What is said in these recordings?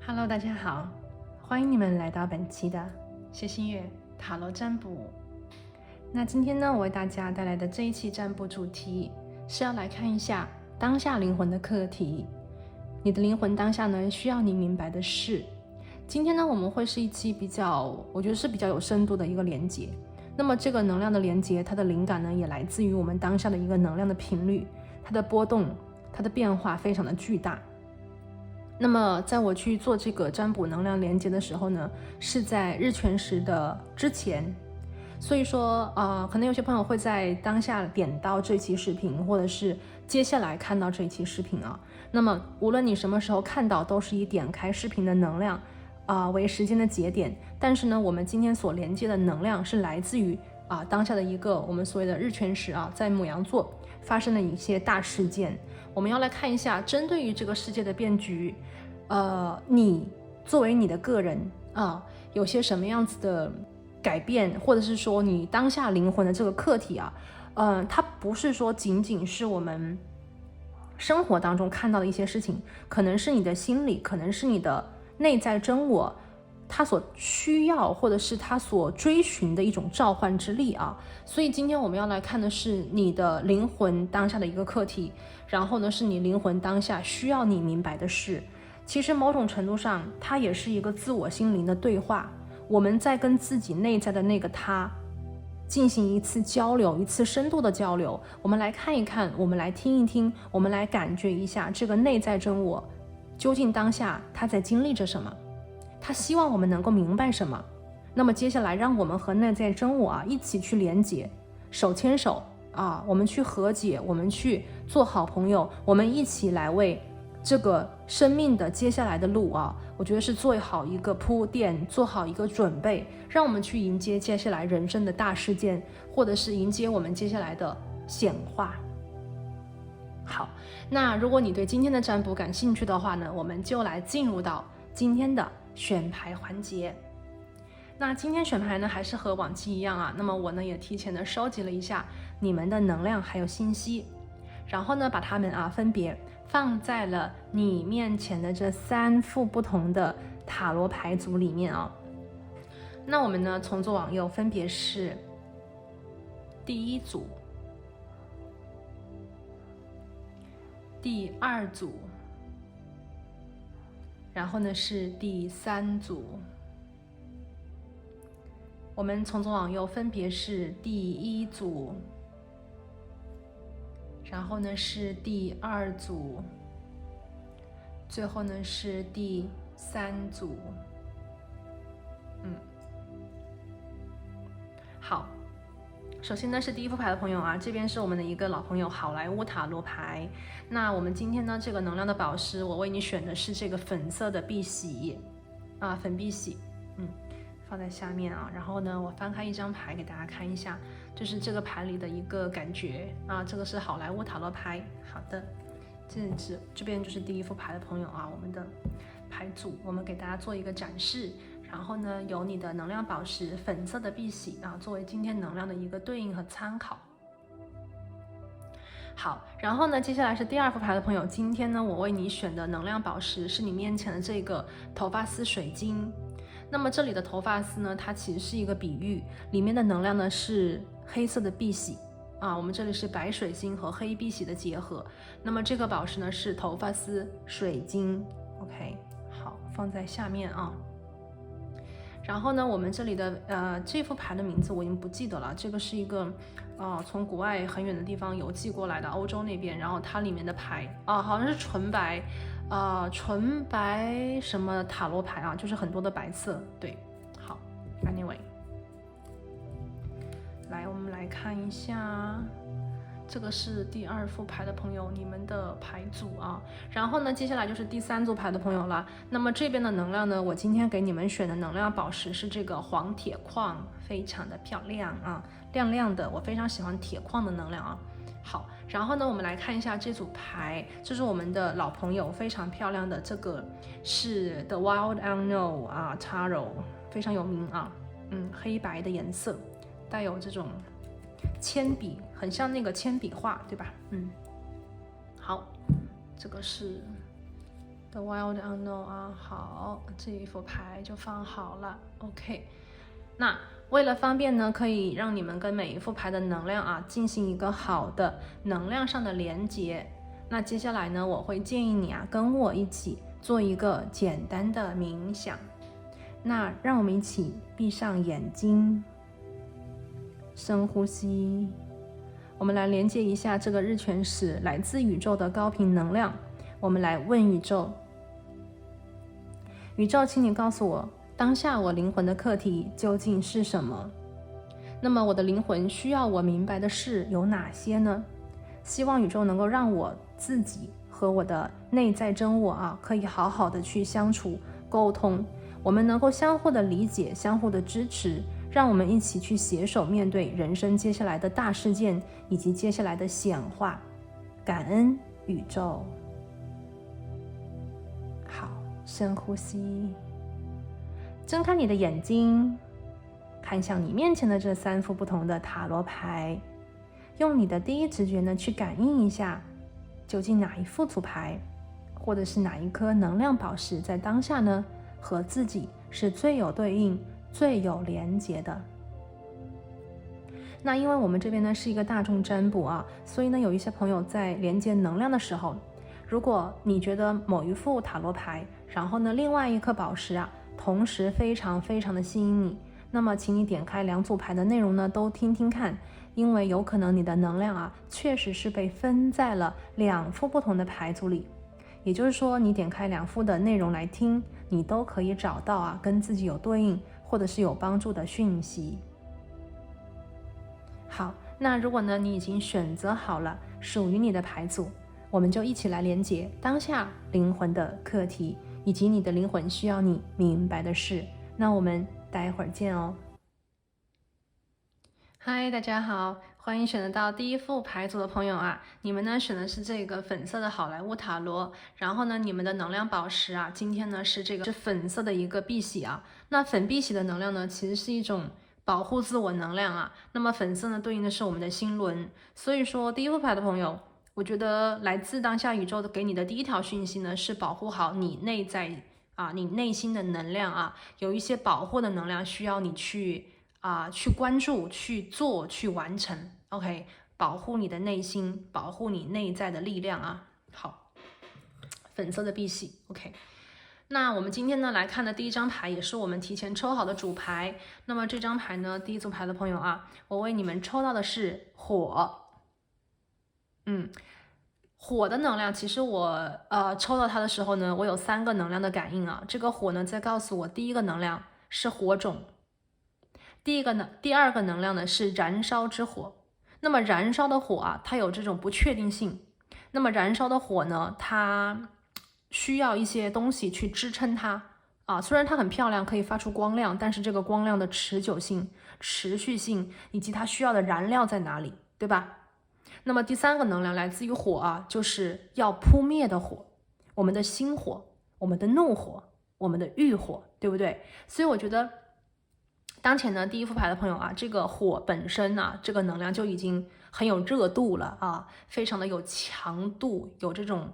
Hello， 大家好，欢迎你们来到本期的谢新月塔罗占卜。那今天呢，我为大家带来的这一期占卜主题是要来看一下当下灵魂的课题。你的灵魂当下呢，需要你明白的事。今天呢，我们会是一期我觉得是比较有深度的一个连接。那么这个能量的连接，它的灵感呢，也来自于我们当下的一个能量的频率，它的波动，它的变化非常的巨大。那么在我去做这个占卜能量连接的时候呢，是在日全食的之前，所以说可能有些朋友会在当下点到这期视频，或者是接下来看到这期视频啊。那么无论你什么时候看到，都是以点开视频的能量为时间的节点。但是呢，我们今天所连接的能量是来自于当下的一个我们所谓的日全食在牡羊座发生了一些大事件。我们要来看一下，针对于这个世界的变局，你作为你的个人有些什么样子的改变，或者是说你当下灵魂的这个课题它不是说仅仅是我们生活当中看到的一些事情，可能是你的心理，可能是你的内在真我，他所需要或者是他所追寻的一种召唤之力所以今天我们要来看的是你的灵魂当下的一个课题，然后呢是你灵魂当下需要你明白的事。其实某种程度上，它也是一个自我心灵的对话，我们在跟自己内在的那个他进行一次交流，一次深度的交流。我们来看一看，我们来听一听，我们来感觉一下这个内在真我究竟当下他在经历着什么，他希望我们能够明白什么。那么接下来让我们和内在真我一起去连结，手牵手我们去和解，我们去做好朋友，我们一起来为这个生命的接下来的路我觉得是做好一个铺垫，做好一个准备，让我们去迎接接下来人生的大事件，或者是迎接我们接下来的显化。好，那如果你对今天的占卜感兴趣的话呢，我们就来进入到今天的选牌环节。那今天选牌呢，还是和往期一样那么我呢也提前的收集了一下你们的能量还有信息，然后呢把它们分别放在了你面前的这3副不同的塔罗牌组里面那我们呢从左往右分别是第1组、第2组，然后呢是第3组。我们从左往右分别是第1组，然后呢是第2组，最后呢是第3组。好，首先呢是第1副牌的朋友这边是我们的一个老朋友好莱坞塔罗牌。那我们今天呢这个能量的宝石，我为你选的是这个粉色的碧玺粉碧玺放在下面然后呢我翻开一张牌给大家看一下，就是这个牌里的一个感觉这个是好莱坞塔罗牌。好的，这边就是第1副牌的朋友我们的牌组我们给大家做一个展示，然后呢有你的能量宝石粉色的碧玺作为今天能量的一个对应和参考。好，然后呢接下来是第2副牌的朋友，今天呢我为你选的能量宝石是你面前的这个头发丝水晶。那么这里的头发丝呢，它其实是一个比喻，里面的能量呢是黑色的碧玺我们这里是白水晶和黑碧玺的结合。那么这个宝石呢是头发丝水晶。 OK， 好，放在下面然后呢我们这里的这副牌的名字我已经不记得了，这个是一个从国外很远的地方邮寄过来的，欧洲那边，然后它里面的牌好像是纯白什么塔罗牌就是很多的白色。对，好 anyway， 来我们来看一下，这个是第2副牌的朋友你们的牌组然后呢接下来就是第3组牌的朋友了。那么这边的能量呢，我今天给你们选的能量宝石是这个黄铁矿，非常的漂亮亮亮的，我非常喜欢铁矿的能量好，然后呢我们来看一下这组牌，这是我们的老朋友非常漂亮的，这个是 The Wild Unknown Tarot， 非常有名黑白的颜色，带有这种铅笔，很像那个铅笔画对吧好，这个是 The Wild Unknown 啊，好，这一副牌就放好了 ，OK。那为了方便呢，可以让你们跟每一副牌的能量啊进行一个好的能量上的连接。那接下来呢，我会建议你啊跟我一起做一个简单的冥想。那让我们一起闭上眼睛，深呼吸。我们来连接一下这个日全食来自宇宙的高频能量。我们来问宇宙。宇宙，请你告诉我，当下我灵魂的课题究竟是什么？那么我的灵魂需要我明白的事有哪些呢？希望宇宙能够让我自己和我的内在真我啊，可以好好的去相处沟通，我们能够相互的理解，相互的支持，让我们一起去携手面对人生接下来的大事件以及接下来的显化。感恩宇宙。好，深呼吸，睁开你的眼睛，看向你面前的这3副不同的塔罗牌，用你的第一直觉呢去感应一下，究竟哪一副组牌或者是哪一颗能量宝石在当下呢和自己是最有对应最有连结的。那因为我们这边呢是一个大众占卜啊，所以呢有一些朋友在连接能量的时候，如果你觉得某一副塔罗牌，然后呢另外一颗宝石啊同时非常非常的吸引你，那么请你点开2组牌的内容呢都听听看，因为有可能你的能量啊确实是被分在了2副不同的牌组里，也就是说你点开2副的内容来听，你都可以找到啊跟自己有对应或者是有帮助的讯息。好，那如果呢你已经选择好了属于你的牌组，我们就一起来连接当下灵魂的课题以及你的灵魂需要你明白的事。那我们待会儿见哦。嗨，大家好，欢迎选得到第1副牌组的朋友啊，你们呢选的是这个粉色的好莱坞塔罗，然后呢你们的能量宝石啊，今天呢是粉色的一个碧玺啊。那粉碧玺的能量呢其实是一种保护自我能量啊，那么粉色呢对应的是我们的心轮，所以说第1副牌的朋友，我觉得来自当下宇宙的给你的第1条讯息呢是保护好你内在啊，你内心的能量啊，有一些保护的能量需要你去关注、去做、去完成 ，OK， 保护你的内心，保护你内在的力量啊。好，粉色的碧玺 ，OK。那我们今天呢来看的第1张牌，也是我们提前抽好的主牌。那么这张牌呢，第1组牌的朋友啊，我为你们抽到的是火。火的能量，其实我抽到它的时候呢，我有3个能量的感应啊。这个火呢，在告诉我第1个能量是火种，第2个能量呢是燃烧之火。那么燃烧的火啊，它有这种不确定性。那么燃烧的火呢，它需要一些东西去支撑它啊。虽然它很漂亮，可以发出光亮，但是这个光亮的持久性、持续性以及它需要的燃料在哪里，对吧？那么第3个能量来自于火啊，就是要扑灭的火，我们的心火、我们的怒火、我们的欲火，对不对？所以我觉得当前呢第1副牌的朋友啊，这个火本身啊，这个能量就已经很有热度了啊，非常的有强度，有这种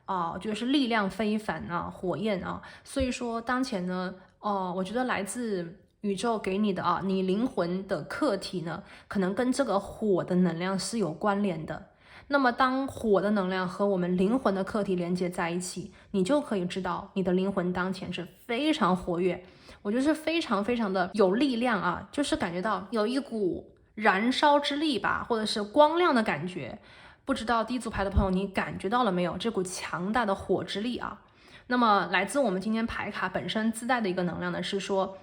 我觉得是力量非凡啊，火焰啊。所以说当前呢我觉得来自宇宙给你的你灵魂的课题呢，可能跟这个火的能量是有关联的。那么当火的能量和我们灵魂的课题连接在一起，你就可以知道你的灵魂当前是非常活跃，我觉得是非常非常的有力量啊，就是感觉到有一股燃烧之力吧，或者是光亮的感觉。不知道第1组牌的朋友你感觉到了没有这股强大的火之力啊？那么来自我们今天牌卡本身自带的一个能量呢，是说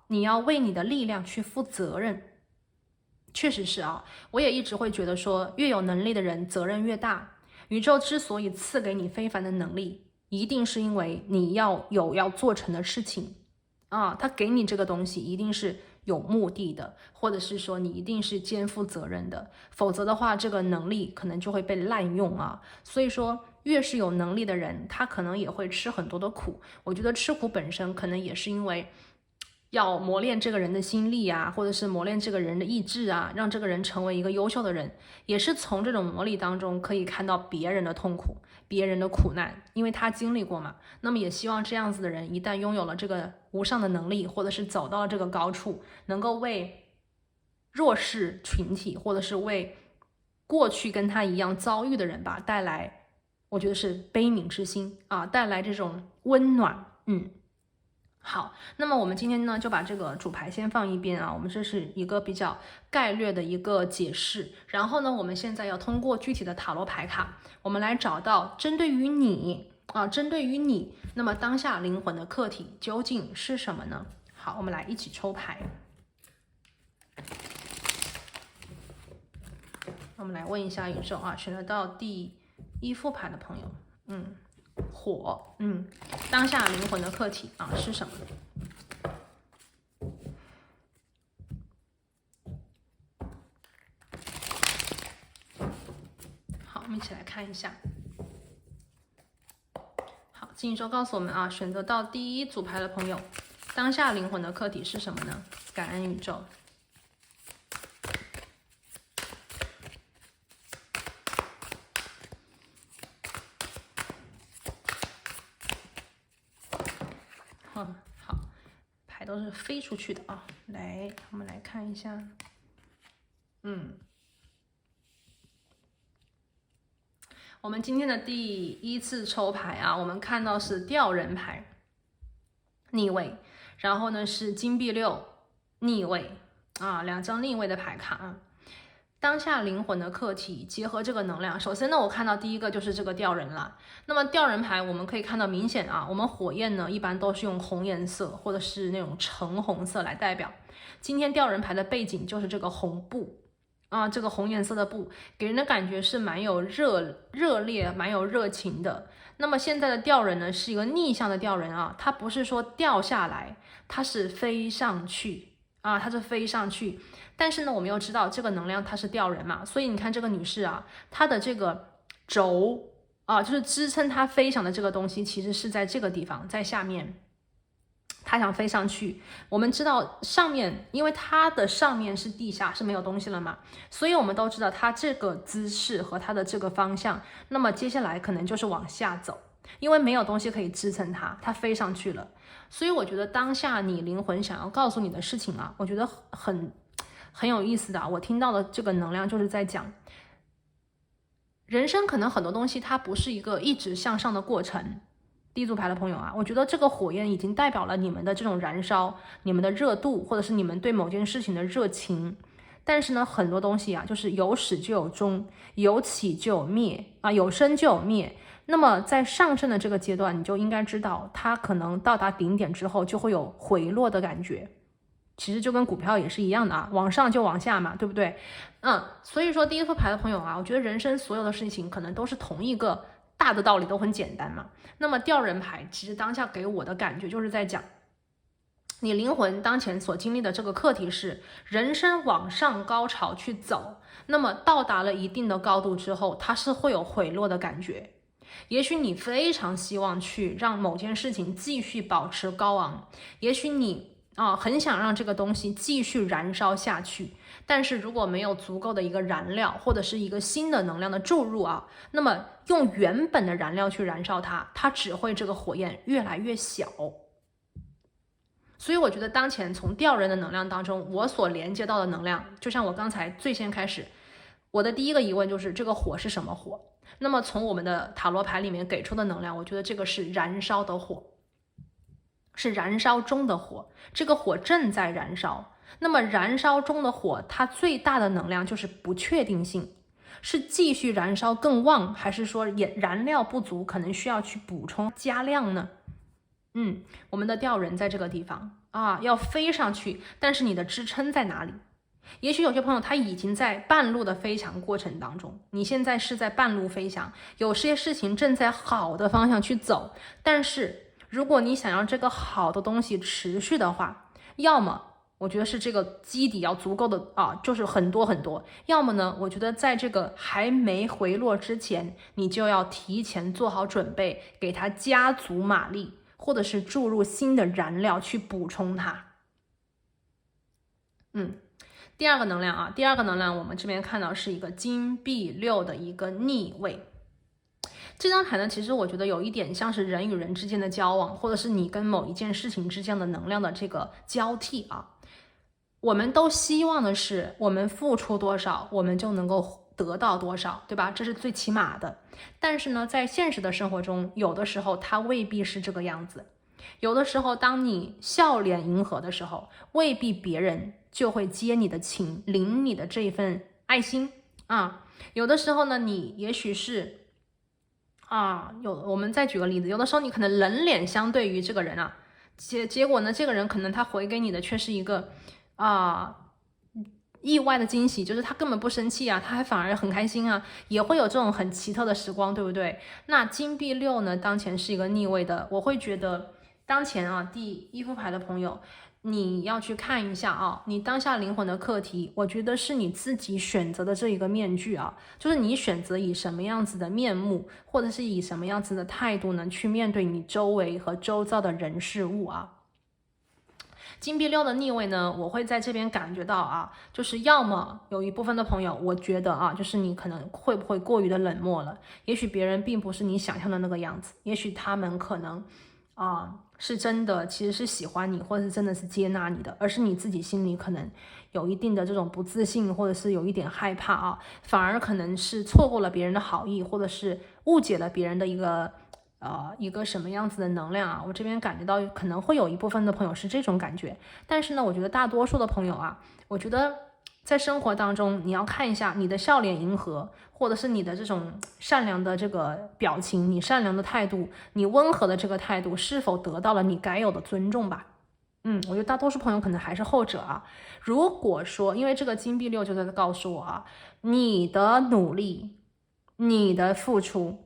你要为你的力量去负责任。确实是我也一直会觉得说，越有能力的人责任越大。宇宙之所以赐给你非凡的能力，一定是因为你要做成的事情他给你这个东西一定是有目的的，或者是说你一定是肩负责任的，否则的话这个能力可能就会被滥用所以说越是有能力的人，他可能也会吃很多的苦。我觉得吃苦本身可能也是因为要磨练这个人的心力啊，或者是磨练这个人的意志啊，让这个人成为一个优秀的人，也是从这种磨砺当中可以看到别人的痛苦、别人的苦难，因为他经历过嘛。那么也希望这样子的人一旦拥有了这个无上的能力，或者是走到了这个高处，能够为弱势群体，或者是为过去跟他一样遭遇的人吧，带来我觉得是悲悯之心啊，带来这种温暖。好，那么我们今天呢就把这个主牌先放一边啊，我们这是一个比较概略的一个解释。然后呢，我们现在要通过具体的塔罗牌卡，我们来找到针对于你啊，针对于你，那么当下灵魂的课题究竟是什么呢？好，我们来一起抽牌。我们来问一下宇宙啊，选择到第1副牌的朋友，火，当下灵魂的课题啊是什么？好，我们一起来看一下。好，金宇宙告诉我们啊，选择到第1组牌的朋友，当下灵魂的课题是什么呢？感恩宇宙。好，牌都是飞出去的啊。来，我们来看一下。我们今天的第1次抽牌啊，我们看到是吊人牌逆位，然后呢是金币6逆位啊，2张逆位的牌卡啊。当下灵魂的课题结合这个能量，首先呢，我看到第一个就是这个吊人了。那么吊人牌我们可以看到明显啊，我们火焰呢一般都是用红颜色或者是那种橙红色来代表。今天吊人牌的背景就是这个红布啊，这个红颜色的布给人的感觉是蛮有热烈、蛮有热情的。那么现在的吊人呢是一个逆向的吊人啊，它不是说掉下来，它是飞上去啊，它是飞上去。但是呢，我们又知道这个能量它是吊人嘛，所以你看这个女士啊，她的这个轴啊，就是支撑她飞翔的这个东西，其实是在这个地方，在下面。她想飞上去，我们知道上面，因为它的上面是地下，是没有东西了嘛，所以我们都知道它这个姿势和它的这个方向，那么接下来可能就是往下走，因为没有东西可以支撑它，它飞上去了。所以我觉得当下你灵魂想要告诉你的事情啊，我觉得很有意思的。我听到的这个能量就是在讲，人生可能很多东西它不是一个一直向上的过程。第1组牌的朋友啊，我觉得这个火焰已经代表了你们的这种燃烧，你们的热度，或者是你们对某件事情的热情。但是呢，很多东西啊，就是有始就有终，有起就有灭啊，有生就有灭。那么在上升的这个阶段，你就应该知道，它可能到达顶点之后就会有回落的感觉。其实就跟股票也是一样的啊，往上就往下嘛，对不对？所以说第1副牌的朋友啊，我觉得人生所有的事情可能都是同一个大的道理，都很简单嘛。那么吊人牌其实当下给我的感觉就是在讲，你灵魂当前所经历的这个课题是人生往上高潮去走，那么到达了一定的高度之后，它是会有回落的感觉。也许你非常希望去让某件事情继续保持高昂，也许你很想让这个东西继续燃烧下去，但是如果没有足够的一个燃料或者是一个新的能量的注入啊，那么用原本的燃料去燃烧它，它只会这个火焰越来越小。所以我觉得当前从吊人的能量当中，我所连接到的能量，就像我刚才最先开始，我的第一个疑问就是这个火是什么火？那么从我们的塔罗牌里面给出的能量，我觉得这个是燃烧的火，是燃烧中的火，这个火正在燃烧。那么燃烧中的火，它最大的能量就是不确定性，是继续燃烧更旺，还是说燃料不足，可能需要去补充加量呢？我们的吊人在这个地方啊，要飞上去，但是你的支撑在哪里？也许有些朋友他已经在半路的飞翔过程当中，你现在是在半路飞翔，有些事情正在好的方向去走，但是如果你想要这个好的东西持续的话，要么我觉得是这个基底要足够的就是很多很多，要么呢，我觉得在这个还没回落之前，你就要提前做好准备，给它加足马力，或者是注入新的燃料去补充它。第二个能量啊，第二个能量我们这边看到是一个金币六的一个逆位。这张牌呢，其实我觉得有一点像是人与人之间的交往，或者是你跟某一件事情之间的能量的这个交替啊。我们都希望的是，我们付出多少，我们就能够得到多少，对吧？这是最起码的。但是呢，在现实的生活中，有的时候它未必是这个样子。有的时候，当你笑脸迎合的时候，未必别人就会接你的情，领你的这一份爱心啊。有的时候呢，你也许是我们再举个例子，有的时候你可能冷脸相对于这个人啊，结果呢，这个人可能他回给你的却是一个意外的惊喜，就是他根本不生气啊，他还反而很开心啊，也会有这种很奇特的时光，对不对？那金币六呢，当前是一个逆位的，我会觉得当前啊，第一副牌的朋友，你要去看一下啊，你当下灵魂的课题，我觉得是你自己选择的这一个面具啊，就是你选择以什么样子的面目，或者是以什么样子的态度呢，去面对你周围和周遭的人事物啊。金币六的逆位呢，我会在这边感觉到啊，就是要么有一部分的朋友，我觉得啊，就是你可能会不会过于的冷漠了，也许别人并不是你想象的那个样子，也许他们可能是真的其实是喜欢你，或者是真的是接纳你的，而是你自己心里可能有一定的这种不自信，或者是有一点害怕啊，反而可能是错过了别人的好意，或者是误解了别人的一个什么样子的能量啊，我这边感觉到可能会有一部分的朋友是这种感觉，但是呢，我觉得大多数的朋友啊，我觉得在生活当中你要看一下你的笑脸迎合，或者是你的这种善良的这个表情，你善良的态度，你温和的这个态度是否得到了你该有的尊重吧。我觉得大多数朋友可能还是后者啊。如果说因为这个金币六就在告诉我啊，你的努力，你的付出，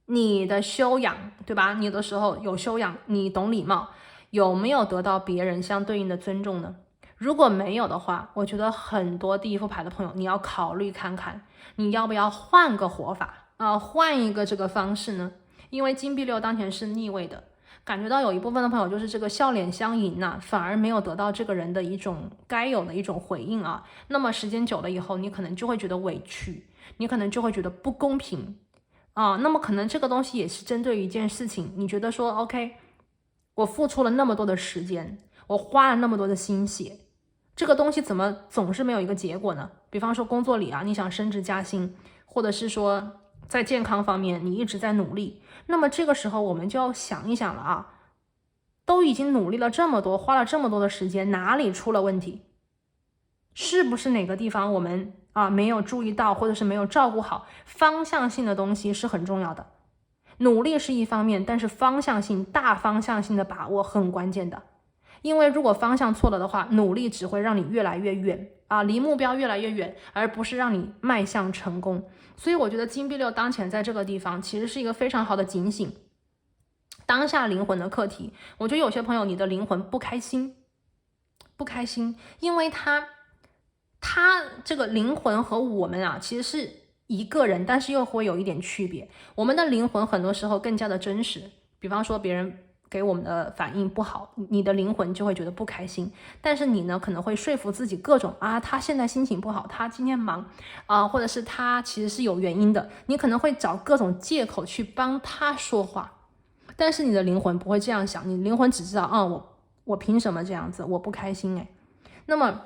你的修养，对吧？你有的时候有修养，你懂礼貌，有没有得到别人相对应的尊重呢？如果没有的话，我觉得很多第一副牌的朋友，你要考虑看看，你要不要换个活法啊，换一个这个方式呢？因为金币六当前是逆位的，感觉到有一部分的朋友就是这个笑脸相迎啊，反而没有得到这个人的一种该有的一种回应啊。那么时间久了以后，你可能就会觉得委屈，你可能就会觉得不公平。那么可能这个东西也是针对于一件事情，你觉得说 OK， 我付出了那么多的时间，我花了那么多的心血，这个东西怎么总是没有一个结果呢？比方说工作里啊，你想升职加薪，或者是说在健康方面你一直在努力，那么这个时候我们就要想一想了啊，都已经努力了这么多，花了这么多的时间，哪里出了问题？是不是哪个地方我们没有注意到，或者是没有照顾好？方向性的东西是很重要的，努力是一方面，但是方向性、大方向性的把握很关键的。因为如果方向错了的话，努力只会让你越来越远离目标越来越远，而不是让你迈向成功。所以我觉得金币六当前在这个地方其实是一个非常好的警醒，当下灵魂的课题。我觉得有些朋友你的灵魂不开心，因为他这个灵魂和我们其实是一个人，但是又会有一点区别。我们的灵魂很多时候更加的真实，比方说别人给我们的反应不好，你的灵魂就会觉得不开心。但是你呢，可能会说服自己各种他现在心情不好，他今天忙或者是他其实是有原因的，你可能会找各种借口去帮他说话。但是你的灵魂不会这样想，你灵魂只知道我凭什么这样子，我不开心那么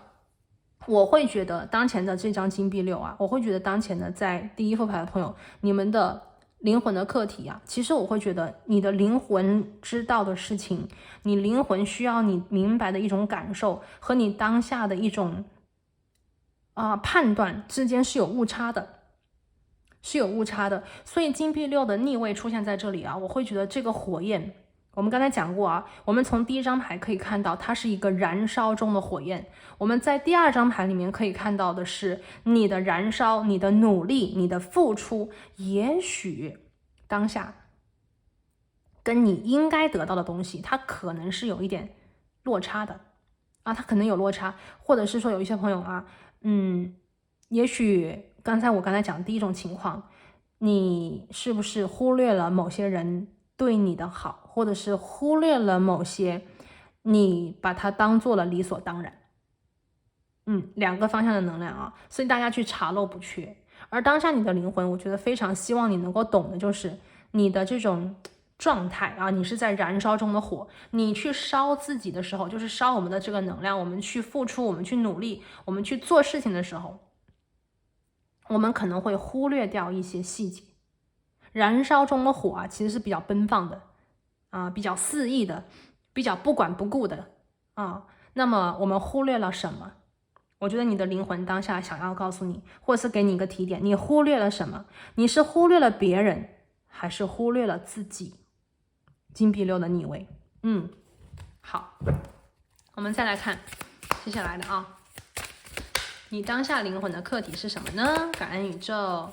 我会觉得当前的这张金币六我会觉得当前的在第一副牌的朋友，你们的灵魂的课题其实我会觉得你的灵魂知道的事情，你灵魂需要你明白的一种感受，和你当下的一种判断之间是有误差的。所以金币六的逆位出现在这里我会觉得这个火焰，我们刚才讲过我们从第一张牌可以看到它是一个燃烧中的火焰，我们在第二张牌里面可以看到的是你的燃烧，你的努力，你的付出，也许当下跟你应该得到的东西它可能是有一点落差的它可能有落差，或者是说有一些朋友也许我刚才讲的第一种情况，你是不是忽略了某些人对你的好，或者是忽略了某些你把它当做了理所当然两个方向的能量啊，所以大家去查漏补缺。而当下你的灵魂，我觉得非常希望你能够懂的就是你的这种状态啊，你是在燃烧中的火，你去烧自己的时候，就是烧我们的这个能量，我们去付出，我们去努力，我们去做事情的时候，我们可能会忽略掉一些细节。燃烧中的火啊，其实是比较奔放的啊，比较肆意的，比较不管不顾的啊。那么我们忽略了什么？我觉得你的灵魂当下想要告诉你，或是给你一个提点，你忽略了什么？你是忽略了别人，还是忽略了自己？金币6的逆位，好，我们再来看接下来的啊，你当下灵魂的课题是什么呢？感恩宇宙。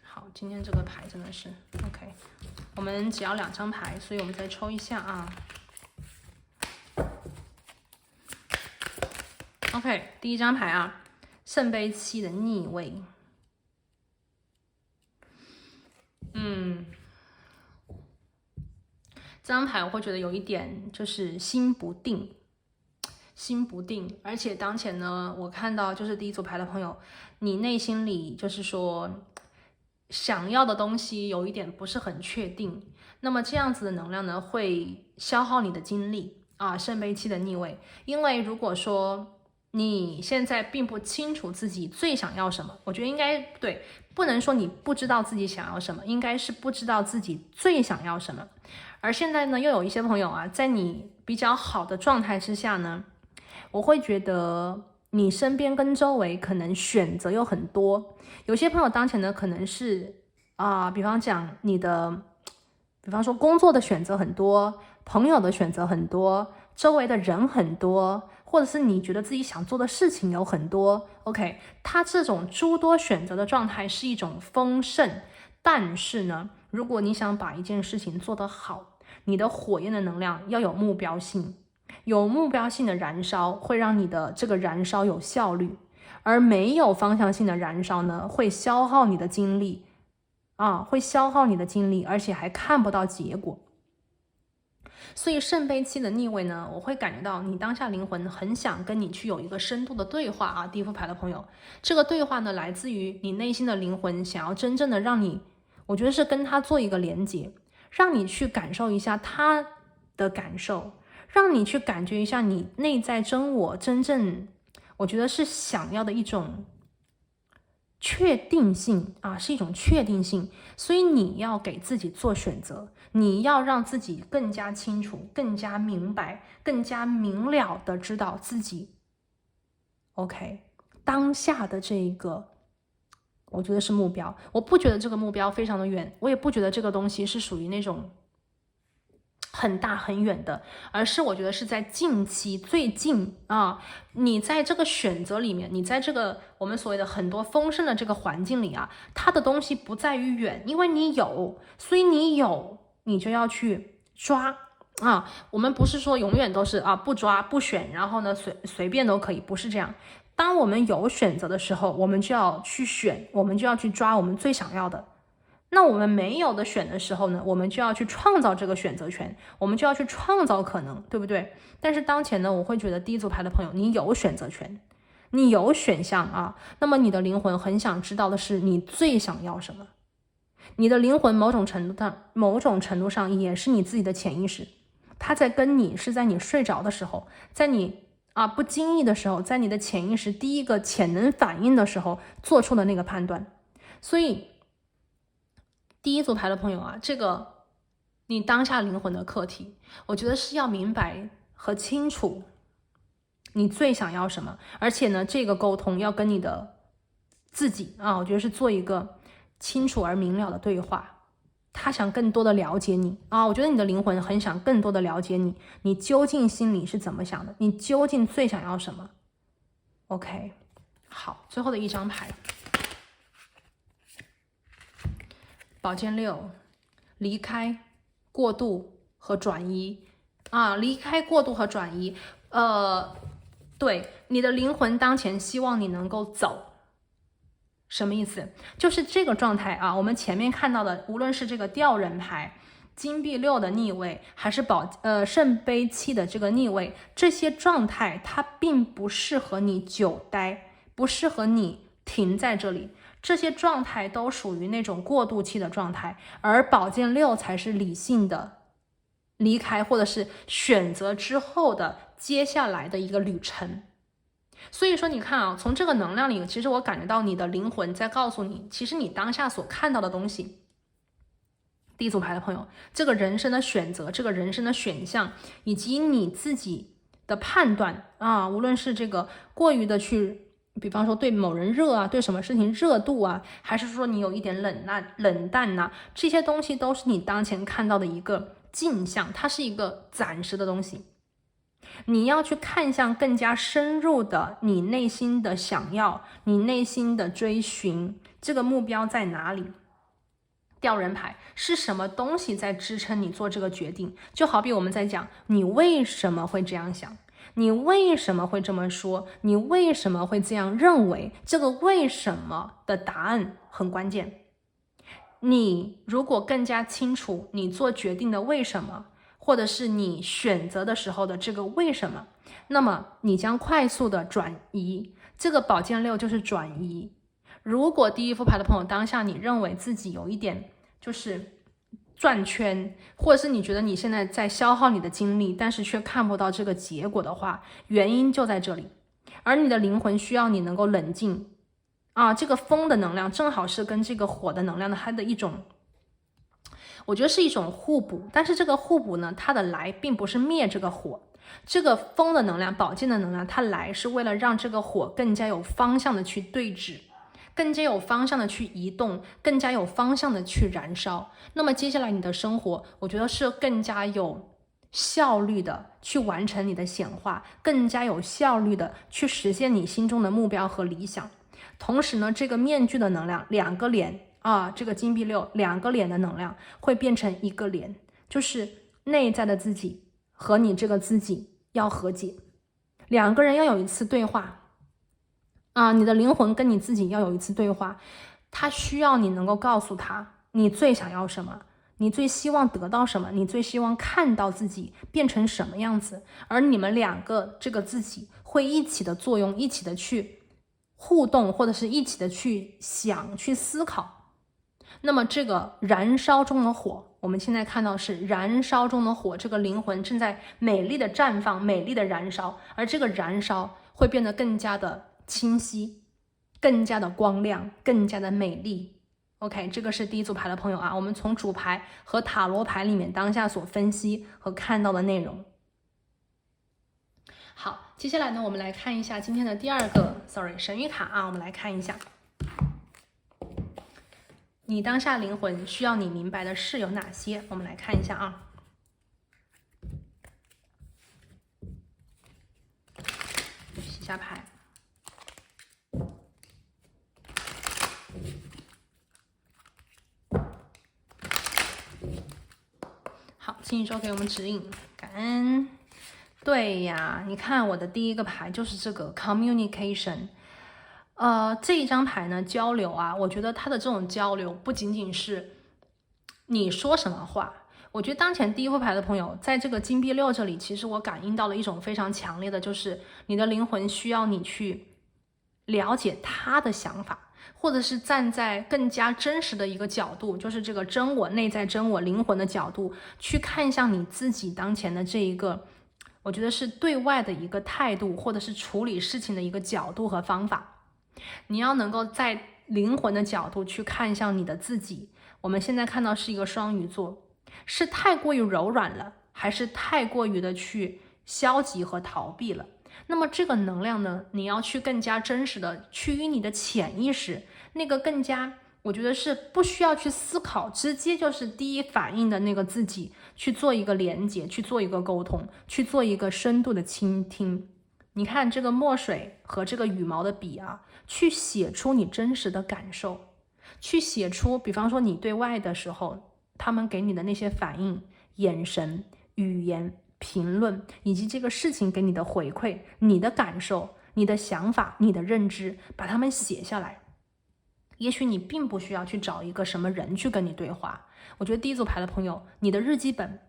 好，今天这个牌真的是 OK， 我们只要2张牌，所以我们再抽一下啊。OK， 第一张牌啊，圣杯7的逆位。这张牌我会觉得有一点就是心不定，而且当前呢，我看到就是第一组牌的朋友，你内心里就是说想要的东西有一点不是很确定，那么这样子的能量呢，会消耗你的精力啊。圣杯7的逆位，因为如果说你现在并不清楚自己最想要什么，我觉得应该对，不能说你不知道自己想要什么，应该是不知道自己最想要什么。而现在呢，又有一些朋友啊，在你比较好的状态之下呢，我会觉得你身边跟周围可能选择有很多。有些朋友当前呢，可能是比方讲你的，比方说工作的选择很多，朋友的选择很多，周围的人很多，或者是你觉得自己想做的事情有很多。OK， 他这种诸多选择的状态是一种丰盛，但是呢，如果你想把一件事情做得好，你的火焰的能量要有目标性，有目标性的燃烧会让你的这个燃烧有效率，而没有方向性的燃烧呢，会消耗你的精力会消耗你的精力，而且还看不到结果。所以圣杯7的逆位呢，我会感觉到你当下灵魂很想跟你去有一个深度的对话啊。第一副牌的朋友，这个对话呢，来自于你内心的灵魂想要真正的让你，我觉得是跟他做一个连接，让你去感受一下他的感受，让你去感觉一下你内在真我真正，我觉得是想要的一种确定性啊，是一种确定性。所以你要给自己做选择，你要让自己更加清楚，更加明白，更加明了的知道自己 OK 当下的这一个，我觉得是目标。我不觉得这个目标非常的远，我也不觉得这个东西是属于那种很大很远的，而是我觉得是在近期最近啊，你在这个选择里面，你在这个我们所谓的很多丰盛的这个环境里啊，它的东西不在于远，因为你有，所以你有，你就要去抓啊。我们不是说永远都是不抓不选，然后呢随便都可以，不是这样。当我们有选择的时候，我们就要去选，我们就要去抓我们最想要的。那我们没有的选的时候呢，我们就要去创造这个选择权，我们就要去创造可能，对不对？但是当前呢，我会觉得第一组牌的朋友，你有选择权，你有选项啊。那么你的灵魂很想知道的是你最想要什么。你的灵魂某种程度上也是你自己的潜意识，它在跟你是在你睡着的时候，在你不经意的时候，在你的潜意识第一个潜能反应的时候做出的那个判断。所以第一组牌的朋友啊，这个你当下灵魂的课题，我觉得是要明白和清楚你最想要什么，而且呢，这个沟通要跟你的自己我觉得是做一个清楚而明了的对话。他想更多的了解你我觉得你的灵魂很想更多的了解你，你究竟心里是怎么想的，你究竟最想要什么 OK。 好，最后的一张牌，宝剑6，离开、过渡和转移离开、过渡和转移。对，你的灵魂当前希望你能够走，什么意思？就是这个状态我们前面看到的，无论是这个吊人牌，金币六的逆位，还是圣杯七的这个逆位，这些状态它并不适合你久待，不适合你停在这里，这些状态都属于那种过渡期的状态，而宝剑六才是理性的离开，或者是选择之后的接下来的一个旅程。所以说你看啊，从这个能量里，其实我感觉到你的灵魂在告诉你，其实你当下所看到的东西，第一组牌的朋友，这个人生的选择，这个人生的选项，以及你自己的判断啊，无论是这个过于的去，比方说对某人热啊，对什么事情热度啊，还是说你有一点冷淡啊，这些东西都是你当前看到的一个镜像，它是一个暂时的东西。你要去看向更加深入的你内心的想要，你内心的追寻，这个目标在哪里？吊人牌是什么东西在支撑你做这个决定？就好比我们在讲你为什么会这样想，你为什么会这么说，你为什么会这样认为，这个为什么的答案很关键。你如果更加清楚你做决定的为什么，或者是你选择的时候的这个为什么，那么你将快速的转移。这个宝剑六就是转移。如果第一副牌的朋友当下你认为自己有一点就是转圈，或者是你觉得你现在在消耗你的精力，但是却看不到这个结果的话，原因就在这里。而你的灵魂需要你能够冷静啊，这个风的能量正好是跟这个火的能量的它的一种，我觉得是一种互补。但是这个互补呢，它的来并不是灭这个火，这个风的能量，宝剑的能量，它来是为了让这个火更加有方向的去对峙，更加有方向的去移动，更加有方向的去燃烧。那么接下来你的生活，我觉得是更加有效率的去完成你的显化，更加有效率的去实现你心中的目标和理想。同时呢，这个面具的能量，两个脸啊，这个金币六两个脸的能量会变成一个脸，就是内在的自己和你这个自己要和解，两个人要有一次对话啊，你的灵魂跟你自己要有一次对话，他需要你能够告诉他你最想要什么，你最希望得到什么，你最希望看到自己变成什么样子，而你们两个这个自己会一起的作用，一起的去互动，或者是一起的去想，去思考。那么这个燃烧中的火，我们现在看到是燃烧中的火，这个灵魂正在美丽的绽放，美丽的燃烧，而这个燃烧会变得更加的清晰，更加的光亮，更加的美丽。OK， 这个是第一组牌的朋友啊，我们从主牌和塔罗牌里面当下所分析和看到的内容。好，接下来呢，我们来看一下今天的第二个神谕卡啊，我们来看一下你当下灵魂需要你明白的事有哪些，我们来看一下啊。洗下牌。好，请宇宙给我们指引，感恩。对呀，你看我的第一个牌就是这个 communication。这一张牌呢，交流啊，我觉得它的这种交流不仅仅是你说什么话，我觉得当前第一副牌的朋友，在这个金币六这里，其实我感应到了一种非常强烈的，就是你的灵魂需要你去了解他的想法，或者是站在更加真实的一个角度，就是这个真我、内在真我、灵魂的角度，去看向你自己当前的这一个，我觉得是对外的一个态度，或者是处理事情的一个角度和方法。你要能够在灵魂的角度去看向你的自己。我们现在看到是一个双鱼座，是太过于柔软了，还是太过于的去消极和逃避了？那么这个能量呢，你要去更加真实的去与你的潜意识那个更加，我觉得是不需要去思考，直接就是第一反应的那个自己去做一个连接，去做一个沟通，去做一个深度的倾听。你看这个墨水和这个羽毛的笔啊，去写出你真实的感受，去写出比方说你对外的时候他们给你的那些反应、眼神、语言、评论，以及这个事情给你的回馈，你的感受、你的想法、你的认知，把它们写下来。也许你并不需要去找一个什么人去跟你对话。我觉得第一组牌的朋友，你的日记本，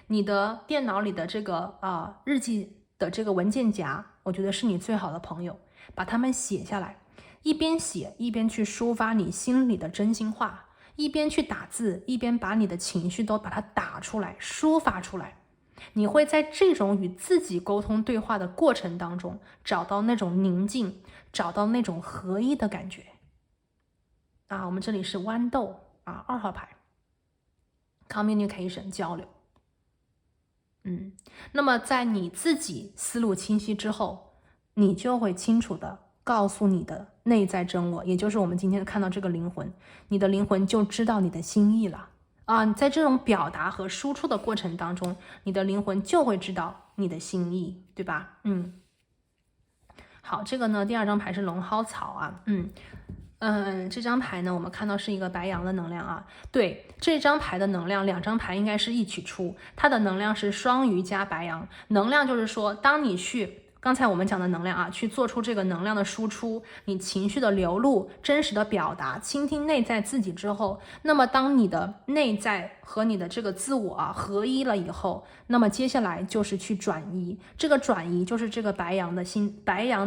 你的电脑里的这个日记的这个文件夹，我觉得是你最好的朋友，把它们写下来，一边写一边去抒发你心里的真心话，一边去打字，一边把你的情绪都把它打出来，抒发出来。你会在这种与自己沟通对话的过程当中，找到那种宁静，找到那种合一的感觉。我们这里是豌豆2号牌 ，communication 交流。那么在你自己思路清晰之后，你就会清楚的告诉你的内在真我，也就是我们今天看到这个灵魂，你的灵魂就知道你的心意了在这种表达和输出的过程当中，你的灵魂就会知道你的心意，对吧？好，这个呢，第2张牌是龙蒿草这张牌呢，我们看到是一个白羊的能量对，这张牌的能量，2张牌应该是一起出，它的能量是双鱼加白羊。能量就是说，当你去刚才我们讲的能量去做出这个能量的输出，你情绪的流露，真实的表达，倾听内在自己之后，那么当你的内在和你的这个自我合一了以后，那么接下来就是去转移，这个转移就是这个白羊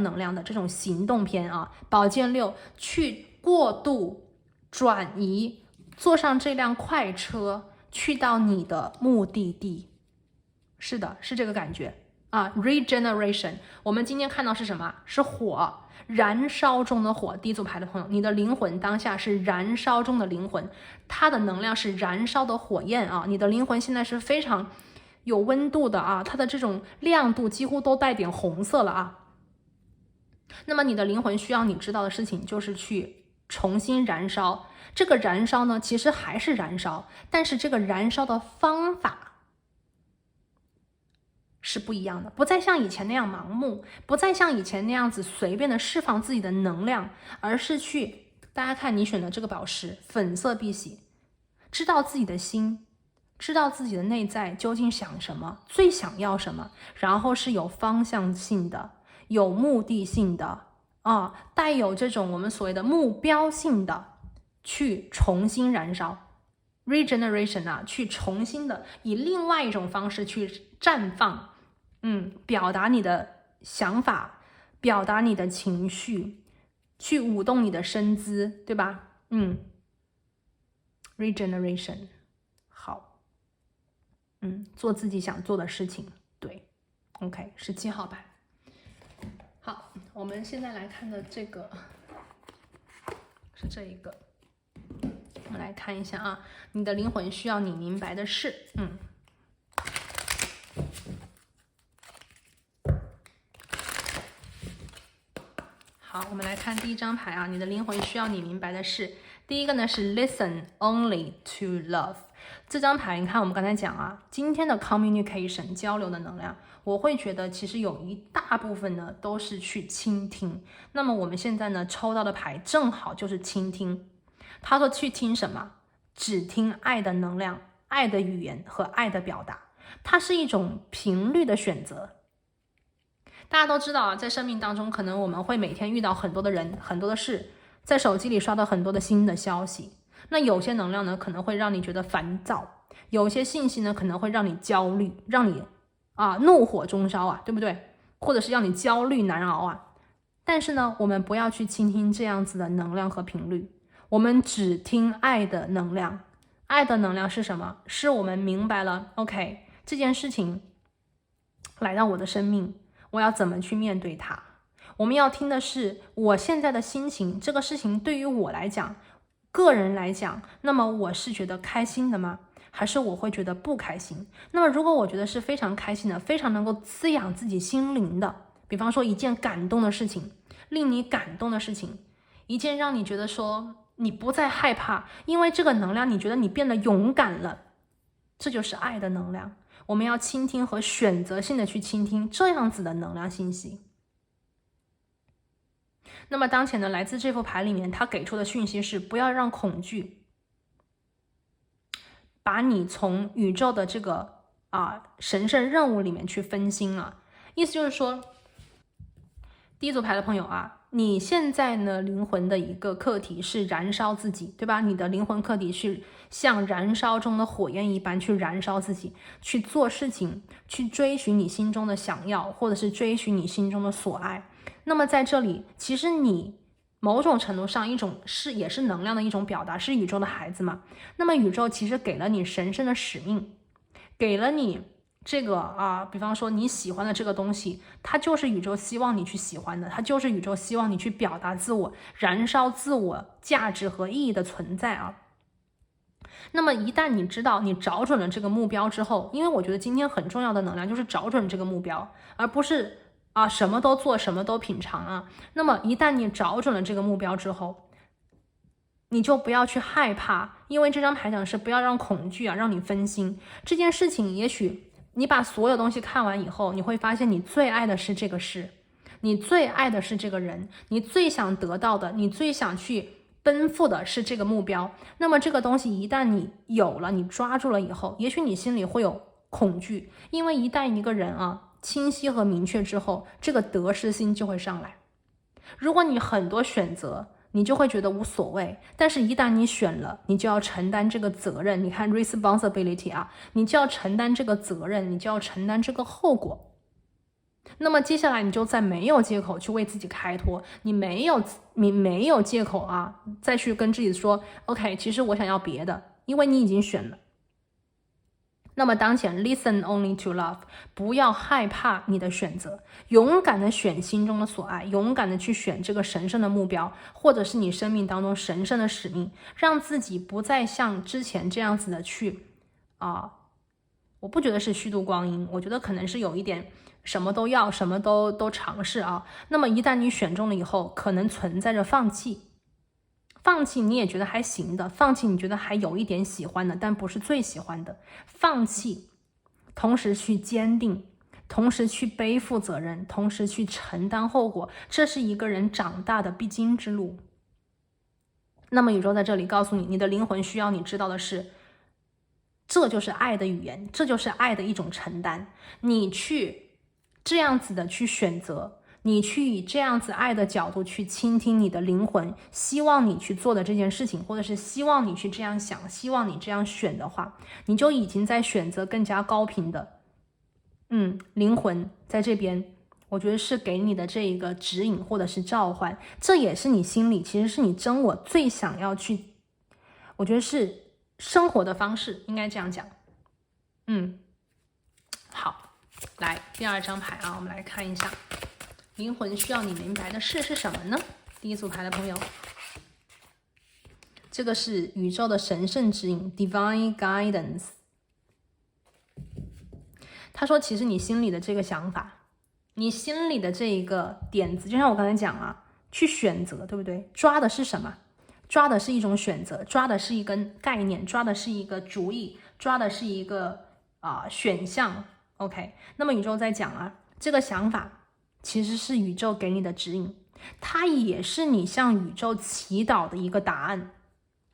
能量的这种行动篇宝剑6去过度转移，坐上这辆快车去到你的目的地。是的，是这个感觉regeneration。 我们今天看到是什么？是火，燃烧中的火。第一组牌的朋友，你的灵魂当下是燃烧中的灵魂，它的能量是燃烧的火焰你的灵魂现在是非常有温度的它的这种亮度几乎都带点红色了那么你的灵魂需要你知道的事情就是去重新燃烧。这个燃烧呢，其实还是燃烧，但是这个燃烧的方法是不一样的，不再像以前那样盲目，不再像以前那样子随便的释放自己的能量，而是去，大家看你选的这个宝石粉色碧玺，知道自己的心，知道自己的内在究竟想什么，最想要什么，然后是有方向性的，有目的性的带有这种我们所谓的目标性的去重新燃烧。regeneration 去重新的以另外一种方式去绽放表达你的想法，表达你的情绪，去舞动你的身姿，对吧regeneration 好做自己想做的事情，对 OK 是7号牌。好，我们现在来看的这个是这一个，我们来看一下你的灵魂需要你明白的事好，我们来看第1张牌你的灵魂需要你明白的事。第一个呢是 listen only to love。 这张牌你看我们刚才讲今天的 communication 交流的能量，我会觉得其实有一大部分呢都是去倾听。那么我们现在呢抽到的牌正好就是倾听。他说去听什么？只听爱的能量，爱的语言和爱的表达。它是一种频率的选择。大家都知道在生命当中可能我们会每天遇到很多的人，很多的事，在手机里刷到很多的新的消息。那有些能量呢可能会让你觉得烦躁，有些信息呢可能会让你焦虑，让你怒火中烧对不对？或者是让你焦虑难熬但是呢我们不要去倾听这样子的能量和频率，我们只听爱的能量。爱的能量是什么？是我们明白了 OK 这件事情来到我的生命，我要怎么去面对它。我们要听的是我现在的心情，这个事情对于我来讲，个人来讲，那么我是觉得开心的吗？还是我会觉得不开心？那么如果我觉得是非常开心的，非常能够滋养自己心灵的，比方说一件感动的事情，令你感动的事情，一件让你觉得说你不再害怕，因为这个能量你觉得你变得勇敢了，这就是爱的能量。我们要倾听和选择性的去倾听这样子的能量信息。那么当前呢，来自这副牌里面他给出的讯息是不要让恐惧把你从宇宙的这个神圣任务里面去分心了。意思就是说第一组牌的朋友啊，你现在呢灵魂的一个课题是燃烧自己，对吧？你的灵魂课题是像燃烧中的火焰一般去燃烧自己，去做事情，去追寻你心中的想要，或者是追寻你心中的所爱。那么在这里，其实你某种程度上也是能量的一种表达，是宇宙的孩子嘛。那么宇宙其实给了你神圣的使命，给了你这个比方说你喜欢的这个东西，它就是宇宙希望你去喜欢的，它就是宇宙希望你去表达自我，燃烧自我价值和意义的存在啊。那么一旦你知道你找准了这个目标之后，因为我觉得今天很重要的能量就是找准这个目标，而不是什么都做，什么都品尝啊。那么一旦你找准了这个目标之后，你就不要去害怕，因为这张牌讲是不要让恐惧让你分心。这件事情也许你把所有东西看完以后，你会发现你最爱的是这个事，你最爱的是这个人，你最想得到的，你最想去奔赴的是这个目标。那么这个东西一旦你有了，你抓住了以后，也许你心里会有恐惧，因为一旦一个人清晰和明确之后，这个得失心就会上来。如果你很多选择，你就会觉得无所谓，但是一旦你选了，你就要承担这个责任。你看 responsibility 你就要承担这个责任，你就要承担这个后果。那么接下来你就再没有借口去为自己开脱，你没有借口再去跟自己说 OK 其实我想要别的，因为你已经选了。那么当前 listen only to love， 不要害怕你的选择，勇敢的选心中的所爱，勇敢的去选这个神圣的目标，或者是你生命当中神圣的使命，让自己不再像之前这样子的去我不觉得是虚度光阴，我觉得可能是有一点什么都要，什么都尝试那么一旦你选中了以后，可能存在着放弃你也觉得还行的，放弃你觉得还有一点喜欢的，但不是最喜欢的，放弃，同时去坚定，同时去背负责任，同时去承担后果，这是一个人长大的必经之路。那么宇宙在这里告诉你，你的灵魂需要你知道的是，这就是爱的语言，这就是爱的一种承担。你去这样子的去选择，你去以这样子爱的角度去倾听你的灵魂，希望你去做的这件事情，或者是希望你去这样想，希望你这样选的话，你就已经在选择更加高频的灵魂在这边，我觉得是给你的这一个指引或者是召唤，这也是你心里其实是你真我最想要去，我觉得是生活的方式，应该这样讲。好，来第二张牌我们来看一下灵魂需要你明白的事是什么呢？第一组牌的朋友，这个是宇宙的神圣指引 Divine Guidance。 他说其实你心里的这个想法，你心里的这一个点子，就像我刚才讲去选择，对不对？抓的是什么？抓的是一种选择，抓的是一根概念，抓的是一个主意，抓的是一个选项。 OK， 那么宇宙在讲这个想法其实是宇宙给你的指引，它也是你向宇宙祈祷的一个答案。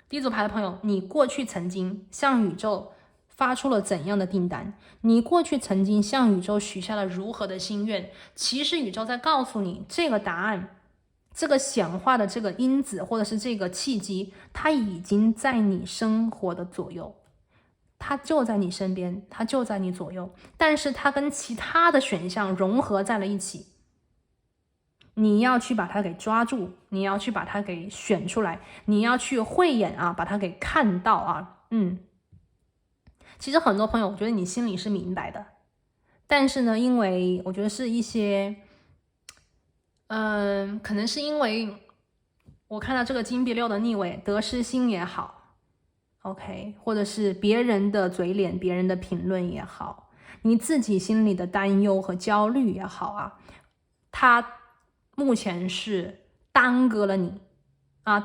第一组牌的朋友，你过去曾经向宇宙发出了怎样的订单？你过去曾经向宇宙许下了如何的心愿？其实宇宙在告诉你，这个答案，这个显化的这个因子，或者是这个契机，它已经在你生活的左右，它就在你身边，它就在你左右，但是它跟其他的选项融合在了一起，你要去把它给抓住，你要去把它给选出来，你要去慧眼把它给看到其实很多朋友，我觉得你心里是明白的，但是呢，因为我觉得是一些可能是因为我看到这个金币六的逆位，得失心也好 OK， 或者是别人的嘴脸，别人的评论也好，你自己心里的担忧和焦虑也好它目前是耽搁了你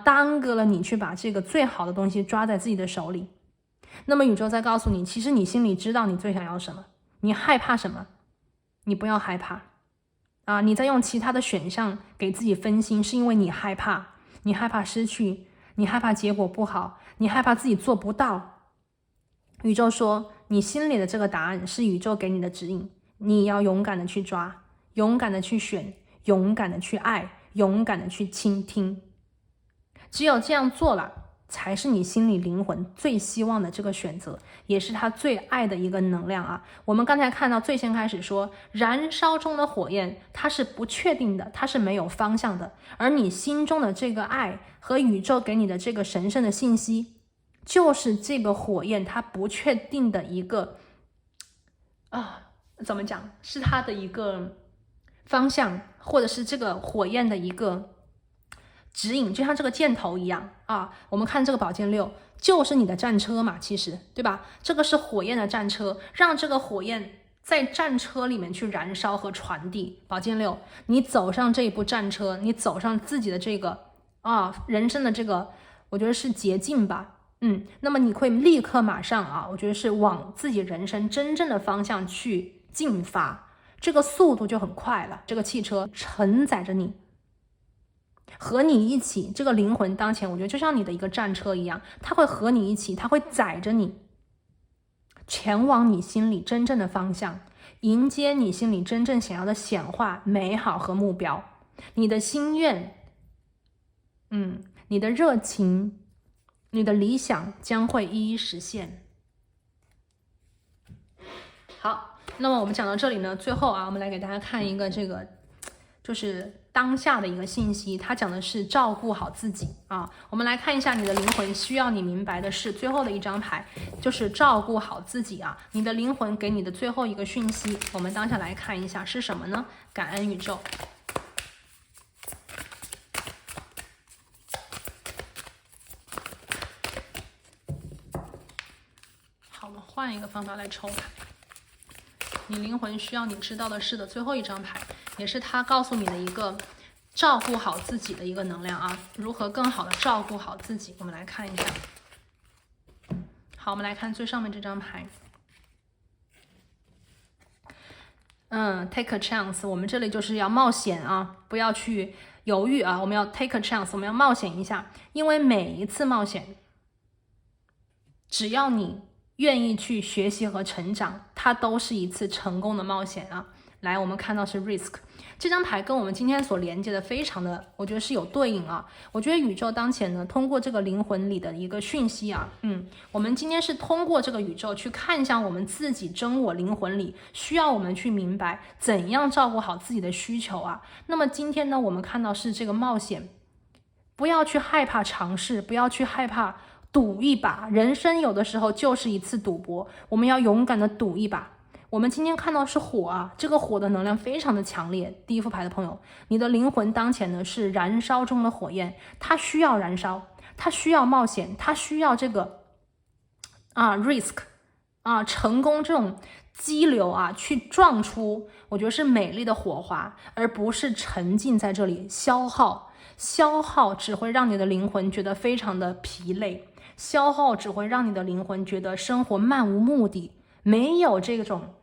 耽搁了你去把这个最好的东西抓在自己的手里。那么宇宙在告诉你，其实你心里知道你最想要什么，你害怕什么，你不要害怕你在用其他的选项给自己分心，是因为你害怕，你害怕失去，你害怕结果不好，你害怕自己做不到。宇宙说，你心里的这个答案是宇宙给你的指引，你要勇敢的去抓，勇敢的去选，勇敢的去爱，勇敢的去倾听。只有这样做了，才是你心里灵魂最希望的这个选择，也是他最爱的一个能量啊。我们刚才看到最先开始说，燃烧中的火焰，它是不确定的，它是没有方向的。而你心中的这个爱和宇宙给你的这个神圣的信息，就是这个火焰它不确定的一个怎么讲，是它的一个方向，或者是这个火焰的一个指引，就像这个箭头一样啊。我们看这个宝剑六，就是你的战车嘛，其实对吧？这个是火焰的战车，让这个火焰在战车里面去燃烧和传递。宝剑六，你走上这一部战车，你走上自己的这个人生的这个，我觉得是捷径吧。那么你会立刻马上我觉得是往自己人生真正的方向去进发，这个速度就很快了。这个汽车承载着你，和你一起，这个灵魂当前，我觉得就像你的一个战车一样，它会和你一起，它会载着你前往你心里真正的方向，迎接你心里真正想要的显化、美好和目标。你的心愿，你的热情，你的理想将会一一实现。好，那么我们讲到这里呢，最后我们来给大家看一个这个就是当下的一个信息，它讲的是照顾好自己我们来看一下你的灵魂需要你明白的是，最后的一张牌就是照顾好自己你的灵魂给你的最后一个讯息，我们当下来看一下是什么呢？感恩宇宙。换一个方法来抽牌，你灵魂需要你知道的是的最后一张牌，也是他告诉你的一个照顾好自己的一个能量如何更好的照顾好自己，我们来看一下。好，我们来看最上面这张牌take a chance， 我们这里就是要冒险不要去犹豫我们要 take a chance， 我们要冒险一下，因为每一次冒险，只要你愿意去学习和成长，它都是一次成功的冒险来，我们看到是 risk 这张牌跟我们今天所连接的非常的，我觉得是有对应我觉得宇宙当前呢，通过这个灵魂里的一个讯息我们今天是通过这个宇宙去看向我们自己真我灵魂里，需要我们去明白怎样照顾好自己的需求那么今天呢，我们看到是这个冒险，不要去害怕尝试，不要去害怕赌一把，人生有的时候就是一次赌博，我们要勇敢的赌一把。我们今天看到是火这个火的能量非常的强烈。第一副牌的朋友，你的灵魂当前呢是燃烧中的火焰，它需要燃烧，它需要冒险，它需要这个risk成功这种激流去撞出，我觉得是美丽的火花，而不是沉浸在这里消耗只会让你的灵魂觉得非常的疲累，消耗只会让你的灵魂觉得生活漫无目的，没有这种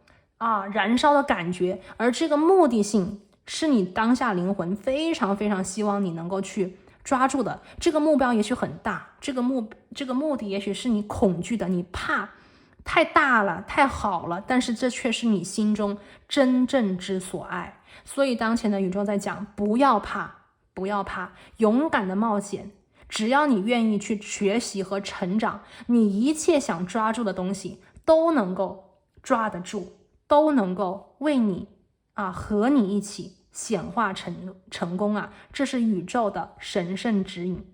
燃烧的感觉，而这个目的性是你当下灵魂非常非常希望你能够去抓住的。这个目标也许很大，这个目的也许是你恐惧的，你怕太大了太好了，但是这却是你心中真正之所爱。所以当前的宇宙在讲，不要怕，勇敢的冒险，只要你愿意去学习和成长，你一切想抓住的东西都能够抓得住，都能够为你和你一起显化成功这是宇宙的神圣指引。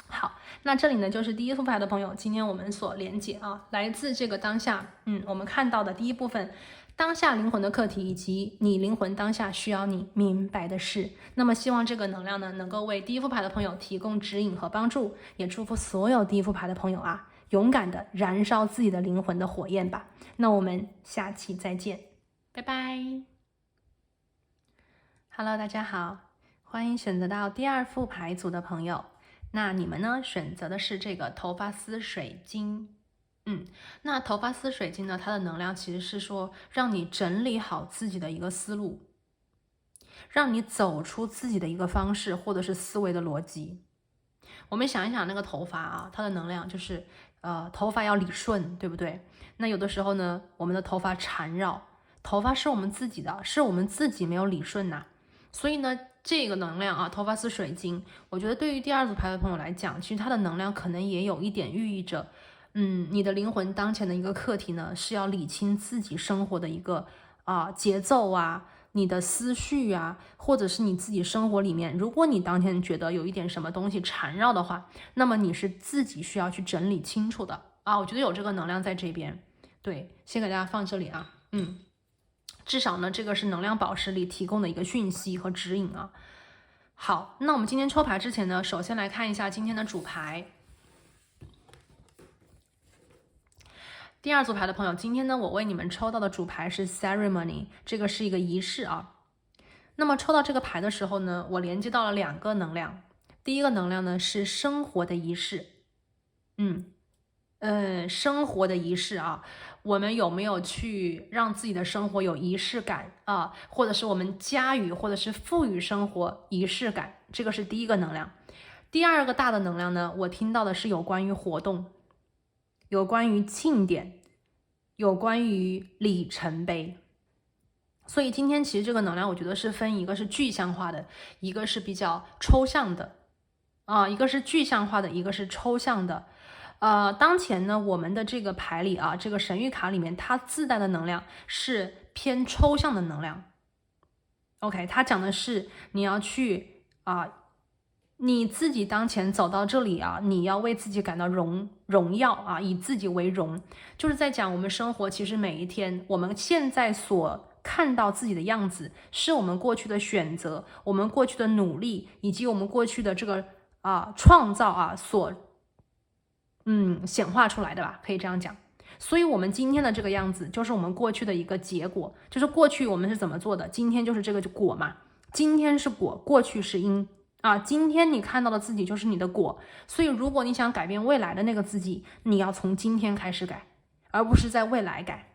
好，那这里呢就是第一副牌的朋友，今天我们所连接来自这个当下我们看到的第一部分，当下灵魂的课题，以及你灵魂当下需要你明白的事。那么希望这个能量呢能够为第一副牌的朋友提供指引和帮助，也祝福所有第一副牌的朋友勇敢的燃烧自己的灵魂的火焰吧。那我们下期再见，拜拜。 Hello， 大家好，欢迎选择到第二副牌组的朋友。那你们呢选择的是这个头发丝水晶那头发丝水晶呢，它的能量其实是说让你整理好自己的一个思路，让你走出自己的一个方式或者是思维的逻辑。我们想一想那个头发它的能量就是头发要理顺，对不对？那有的时候呢，我们的头发缠绕，头发是我们自己的，是我们自己没有理顺所以呢，这个能量啊，头发丝水晶，我觉得对于第二组牌的朋友来讲，其实它的能量可能也有一点寓意着，你的灵魂当前的一个课题呢，是要理清自己生活的一个节奏啊，你的思绪啊，或者是你自己生活里面，如果你当前觉得有一点什么东西缠绕的话，那么你是自己需要去整理清楚的啊。我觉得有这个能量在这边，对，先给大家放这里啊，至少呢，这个是能量宝石里提供的一个讯息和指引啊。好，那我们今天抽牌之前呢，首先来看一下今天的主牌。第二组牌的朋友，今天呢，我为你们抽到的主牌是 Ceremony， 这个是一个仪式啊。那么抽到这个牌的时候呢，我连接到了2个能量。第一个能量呢是生活的仪式，生活的仪式啊，我们有没有去让自己的生活有仪式感啊？或者是我们加予或者是赋予生活仪式感，这个是第一个能量。第二个大的能量呢，我听到的是有关于活动，有关于庆典，有关于里程碑。所以今天其实这个能量我觉得是分一个是具象化的，一个是比较抽象的一个是具象化的，一个是抽象的。当前呢，我们的这个牌里啊，这个神谕卡里面，它自带的能量是偏抽象的能量。OK， 它讲的是你要去你自己当前走到这里啊，你要为自己感到荣耀啊，以自己为荣，就是在讲我们生活其实每一天，我们现在所看到自己的样子，是我们过去的选择，我们过去的努力，以及我们过去的这个创造所显化出来的吧，可以这样讲。所以我们今天的这个样子就是我们过去的一个结果，就是过去我们是怎么做的，今天就是这个果嘛。今天是果，过去是因今天你看到的自己就是你的果。所以如果你想改变未来的那个自己，你要从今天开始改，而不是在未来改。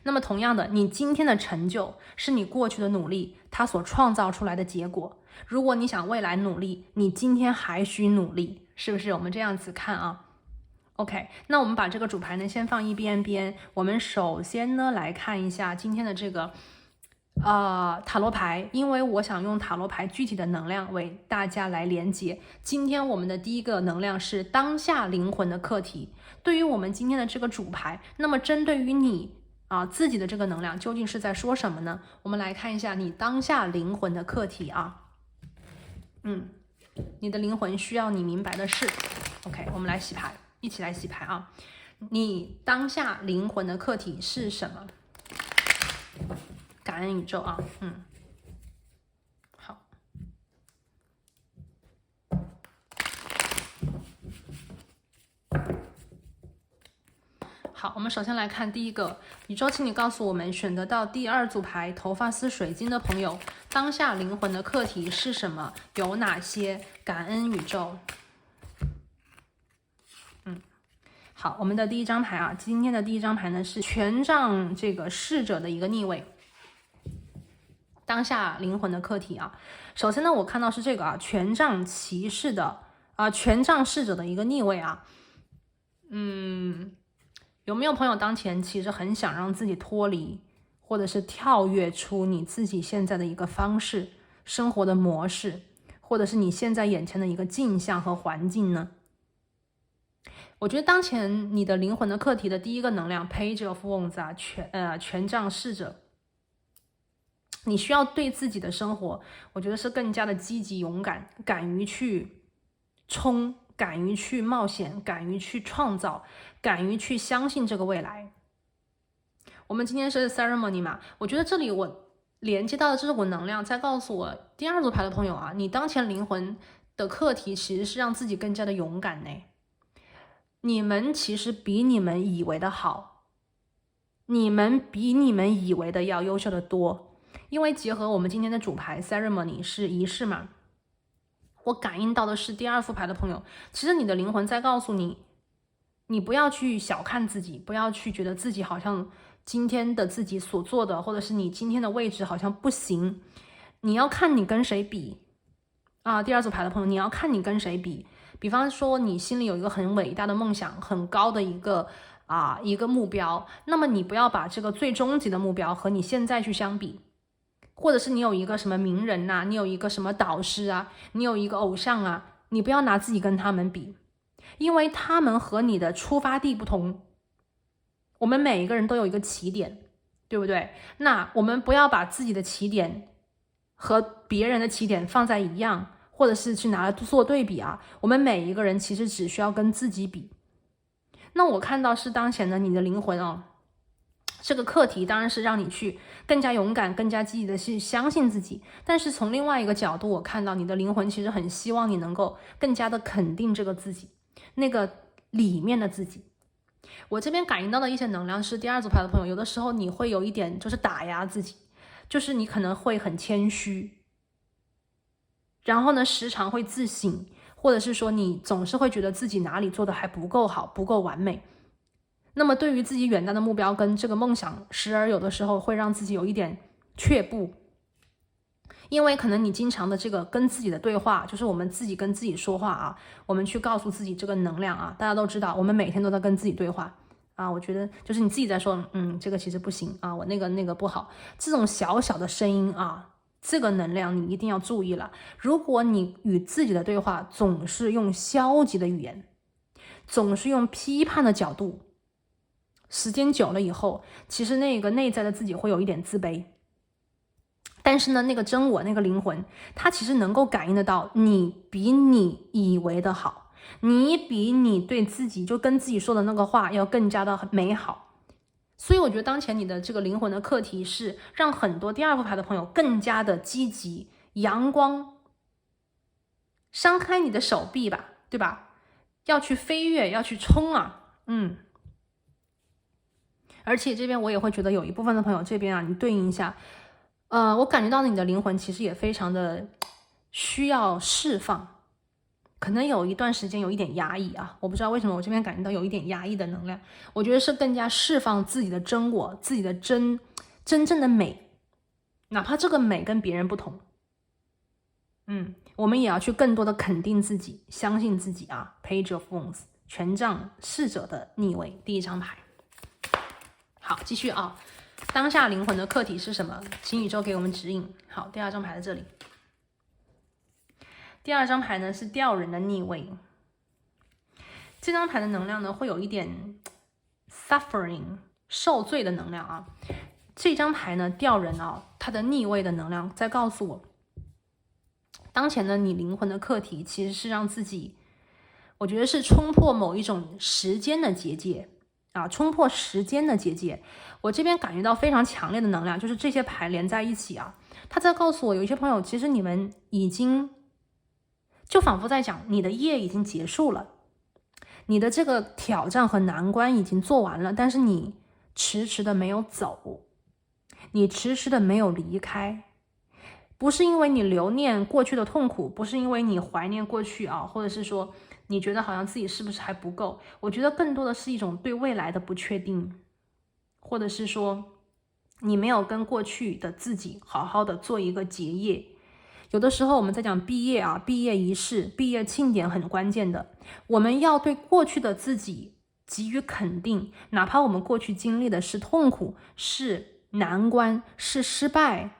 那么同样的，你今天的成就是你过去的努力它所创造出来的结果。如果你想未来努力，你今天还需努力，是不是？我们这样子看啊。OK， 那我们把这个主牌呢先放一边。我们首先呢来看一下今天的这个塔罗牌，因为我想用塔罗牌具体的能量为大家来连接。今天我们的第一个能量是当下灵魂的课题。对于我们今天的这个主牌，那么针对于你自己的这个能量究竟是在说什么呢？我们来看一下你当下灵魂的课题啊。你的灵魂需要你明白的是 OK， 我们来洗牌，一起来洗牌啊。你当下灵魂的课题是什么？感恩宇宙啊。好，好，我们首先来看第一个宇宙，请你告诉我们，选择到第二组牌头发丝水晶的朋友，当下灵魂的课题是什么？有哪些？感恩宇宙。好，我们的第一张牌啊，今天的第一张牌呢是权杖这个侍者的一个逆位。当下灵魂的课题啊，首先呢，我看到是这个权杖骑士的权杖侍者的一个逆位啊。有没有朋友当前其实很想让自己脱离，或者是跳跃出你自己现在的一个方式、生活的模式，或者是你现在眼前的一个镜像和环境呢？我觉得当前你的灵魂的课题的第一个能量 Page of Wands 权杖侍者，你需要对自己的生活，我觉得是更加的积极勇敢，敢于去冲，敢于去冒险，敢于去创造，敢于去相信这个未来。我们今天是 Ceremony 嘛，我觉得这里我连接到的这股能量在告诉我，第二组牌的朋友你当前灵魂的课题其实是让自己更加的勇敢呢。你们其实比你们以为的好，你们比你们以为的要优秀的多。因为结合我们今天的主牌 Ceremony 是仪式嘛，我感应到的是第二副牌的朋友，其实你的灵魂在告诉你，你不要去小看自己，不要去觉得自己好像今天的自己所做的，或者是你今天的位置好像不行，你要看你跟谁比第二组牌的朋友，你要看你跟谁比。比方说你心里有一个很伟大的梦想，很高的一个目标，那么你不要把这个最终极的目标和你现在去相比，或者是你有一个什么名人啊，你有一个什么导师啊，你有一个偶像啊，你不要拿自己跟他们比，因为他们和你的出发地不同。我们每一个人都有一个起点，对不对？那我们不要把自己的起点和别人的起点放在一样，或者是去拿来做对比啊。我们每一个人其实只需要跟自己比。那我看到是当前的你的灵魂哦，这个课题当然是让你去更加勇敢、更加积极的去相信自己。但是从另外一个角度，我看到你的灵魂其实很希望你能够更加的肯定这个自己，那个里面的自己。我这边感应到的一些能量是第二组牌的朋友，有的时候你会有一点就是打压自己，就是你可能会很谦虚，然后呢时常会自省，或者是说你总是会觉得自己哪里做的还不够好，不够完美。那么对于自己远大的目标跟这个梦想，时而有的时候会让自己有一点却步，因为可能你经常的这个跟自己的对话，就是我们自己跟自己说话啊，我们去告诉自己这个能量啊，大家都知道我们每天都在跟自己对话啊。我觉得就是你自己在说这个其实不行啊，我那个不好，这种小小的声音啊，这个能量你一定要注意了。如果你与自己的对话总是用消极的语言，总是用批判的角度，时间久了以后，其实那个内在的自己会有一点自卑。但是呢，那个真我，那个灵魂，它其实能够感应得到你比你以为的好，你比你对自己就跟自己说的那个话要更加的美好。所以我觉得当前你的这个灵魂的课题是让很多第二副牌的朋友更加的积极阳光，张开你的手臂吧，对吧？要去飞跃，要去冲啊。而且这边我也会觉得有一部分的朋友这边啊，你对应一下，我感觉到你的灵魂其实也非常的需要释放，可能有一段时间有一点压抑啊，我不知道为什么我这边感觉到有一点压抑的能量，我觉得是更加释放自己的真我，自己的真正的美，哪怕这个美跟别人不同，我们也要去更多的肯定自己，相信自己啊。Page of Wands， 权杖侍者的逆位，第一张牌。好，继续啊。当下灵魂的课题是什么？请宇宙给我们指引。好，第二张牌在这里。第二张牌呢是吊人的逆位。这张牌的能量呢会有一点 suffering 受罪的能量啊。这张牌呢吊人啊，它的逆位的能量在告诉我，当前的你灵魂的课题其实是让自己，我觉得是冲破某一种时间的结界啊，冲破时间的结界。我这边感觉到非常强烈的能量，就是这些牌连在一起啊，它在告诉我，有一些朋友其实你们已经就仿佛在讲你的业已经结束了，你的这个挑战和难关已经做完了，但是你迟迟的没有走，你迟迟的没有离开，不是因为你留念过去的痛苦，不是因为你怀念过去啊，或者是说你觉得好像自己是不是还不够，我觉得更多的是一种对未来的不确定，或者是说你没有跟过去的自己好好的做一个结业。有的时候我们在讲毕业啊，毕业仪式、毕业庆典很关键的，我们要对过去的自己给予肯定，哪怕我们过去经历的是痛苦、是难关、是失败，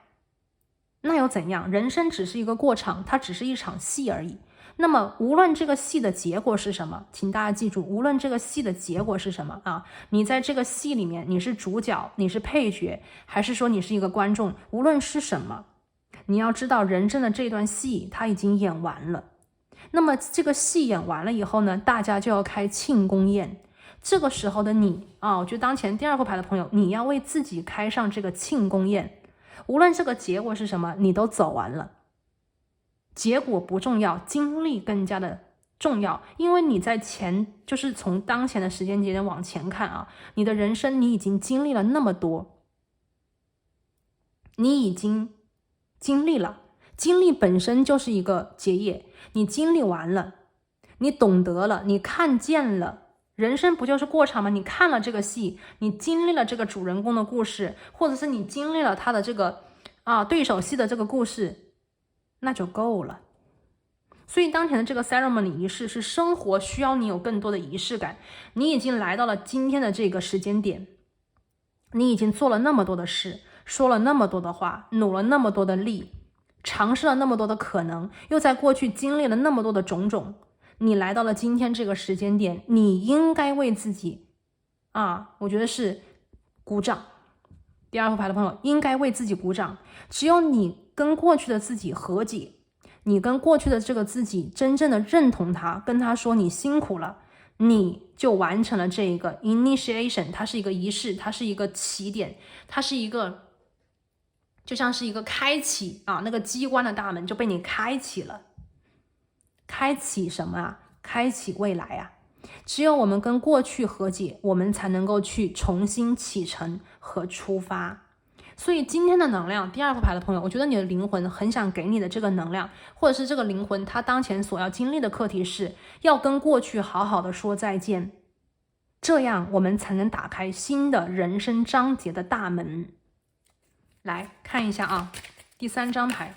那又怎样？人生只是一个过场，它只是一场戏而已。那么无论这个戏的结果是什么，请大家记住，无论这个戏的结果是什么啊，你在这个戏里面你是主角，你是配角，还是说你是一个观众，无论是什么，你要知道人生的这段戏它已经演完了。那么这个戏演完了以后呢，大家就要开庆功宴。这个时候的你啊，我觉得当前第二副牌的朋友，你要为自己开上这个庆功宴，无论这个结果是什么，你都走完了。结果不重要，经历更加的重要，因为你在前，就是从当前的时间节点往前看啊，你的人生你已经经历了那么多，你已经经历了，经历本身就是一个结业，你经历完了，你懂得了，你看见了，人生不就是过场吗？你看了这个戏，你经历了这个主人公的故事，或者是你经历了他的这个对手戏的这个故事，那就够了。所以当前的这个 ceremony 仪式是生活需要你有更多的仪式感。你已经来到了今天的这个时间点，你已经做了那么多的事，说了那么多的话，努了那么多的力，尝试了那么多的可能，又在过去经历了那么多的种种，你来到了今天这个时间点，你应该为自己我觉得是鼓掌。第二副牌的朋友应该为自己鼓掌，只有你跟过去的自己和解，你跟过去的这个自己真正的认同他，跟他说你辛苦了，你就完成了这一个 initiation， 它是一个仪式，它是一个起点，它是一个就像是一个开启那个机关的大门就被你开启了。开启什么啊？开启未来啊！只有我们跟过去和解，我们才能够去重新启程和出发。所以今天的能量，第二副牌的朋友，我觉得你的灵魂很想给你的这个能量，或者是这个灵魂它当前所要经历的课题是要跟过去好好的说再见，这样我们才能打开新的人生章节的大门。来看一下第3张牌，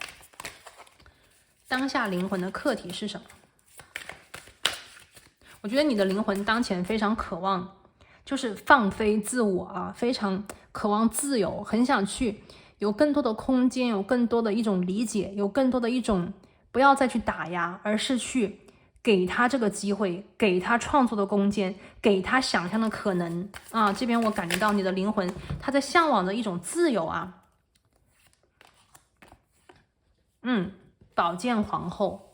当下灵魂的课题是什么？我觉得你的灵魂当前非常渴望就是放飞自我非常渴望自由，很想去有更多的空间，有更多的一种理解，有更多的一种不要再去打压，而是去给他这个机会，给他创作的空间，给他想象的可能这边我感觉到你的灵魂他在向往的一种自由宝剑皇后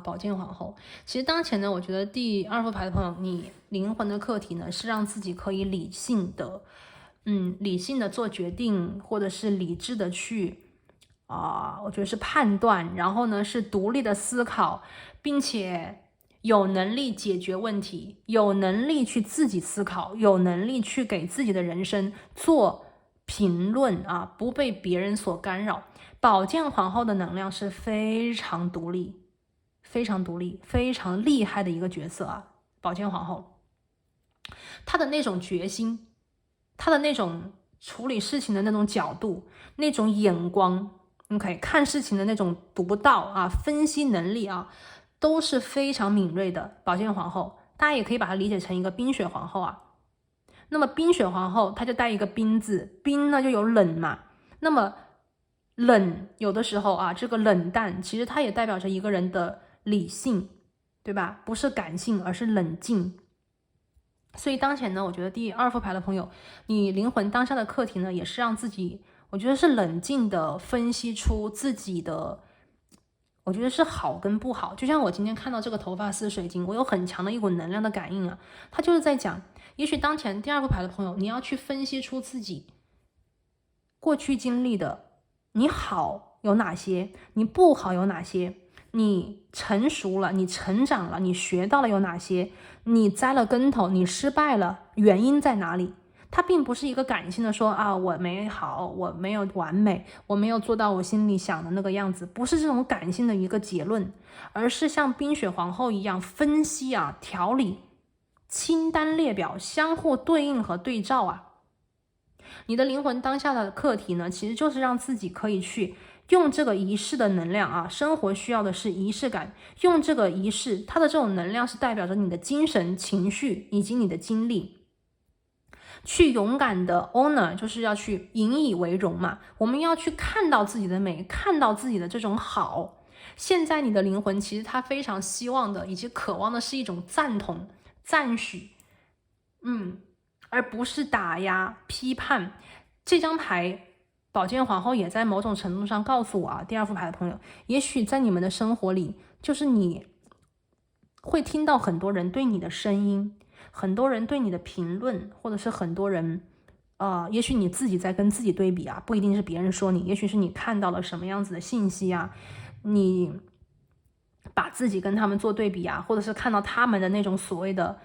宝剑皇后，其实当前呢，我觉得第2副牌的朋友，你灵魂的课题呢是让自己可以理性的做决定，或者是理智的去我觉得是判断，然后呢是独立的思考，并且有能力解决问题，有能力去自己思考，有能力去给自己的人生做评论不被别人所干扰。宝剑皇后的能量是非常独立，非常独立，非常厉害的一个角色宝剑皇后，她的那种决心，她的那种处理事情的那种角度，那种眼光，OK， 看事情的那种独到分析能力都是非常敏锐的。宝剑皇后，大家也可以把它理解成一个冰雪皇后那么冰雪皇后，它就带一个冰字，冰呢就有冷嘛，那么冷有的时候这个冷淡其实它也代表着一个人的理性，对吧？不是感性，而是冷静。所以当前呢，我觉得第2副牌的朋友，你灵魂当下的课题呢，也是让自己，我觉得是冷静的分析出自己的，我觉得是好跟不好。就像我今天看到这个头发丝水晶，我有很强的一股能量的感应它就是在讲，也许当前第2副牌的朋友，你要去分析出自己过去经历的，你好有哪些，你不好有哪些，你成熟了，你成长了，你学到了有哪些，你栽了跟头，你失败了，原因在哪里？它并不是一个感性的说我没好，我没有完美，我没有做到我心里想的那个样子，不是这种感性的一个结论，而是像冰雪皇后一样分析条理，清单列表，相互对应和对照你的灵魂当下的课题呢，其实就是让自己可以去用这个仪式的能量生活需要的是仪式感，用这个仪式，它的这种能量是代表着你的精神、情绪以及你的精力，去勇敢的 honor， 就是要去引以为荣嘛。我们要去看到自己的美，看到自己的这种好。现在你的灵魂其实它非常希望的以及渴望的是一种赞同、赞许，而不是打压、批判。这张牌宝剑皇后也在某种程度上告诉我第2副牌的朋友，也许在你们的生活里，就是你会听到很多人对你的声音，很多人对你的评论，或者是很多人也许你自己在跟自己对比不一定是别人说你，也许是你看到了什么样子的信息你把自己跟他们做对比或者是看到他们的那种所谓的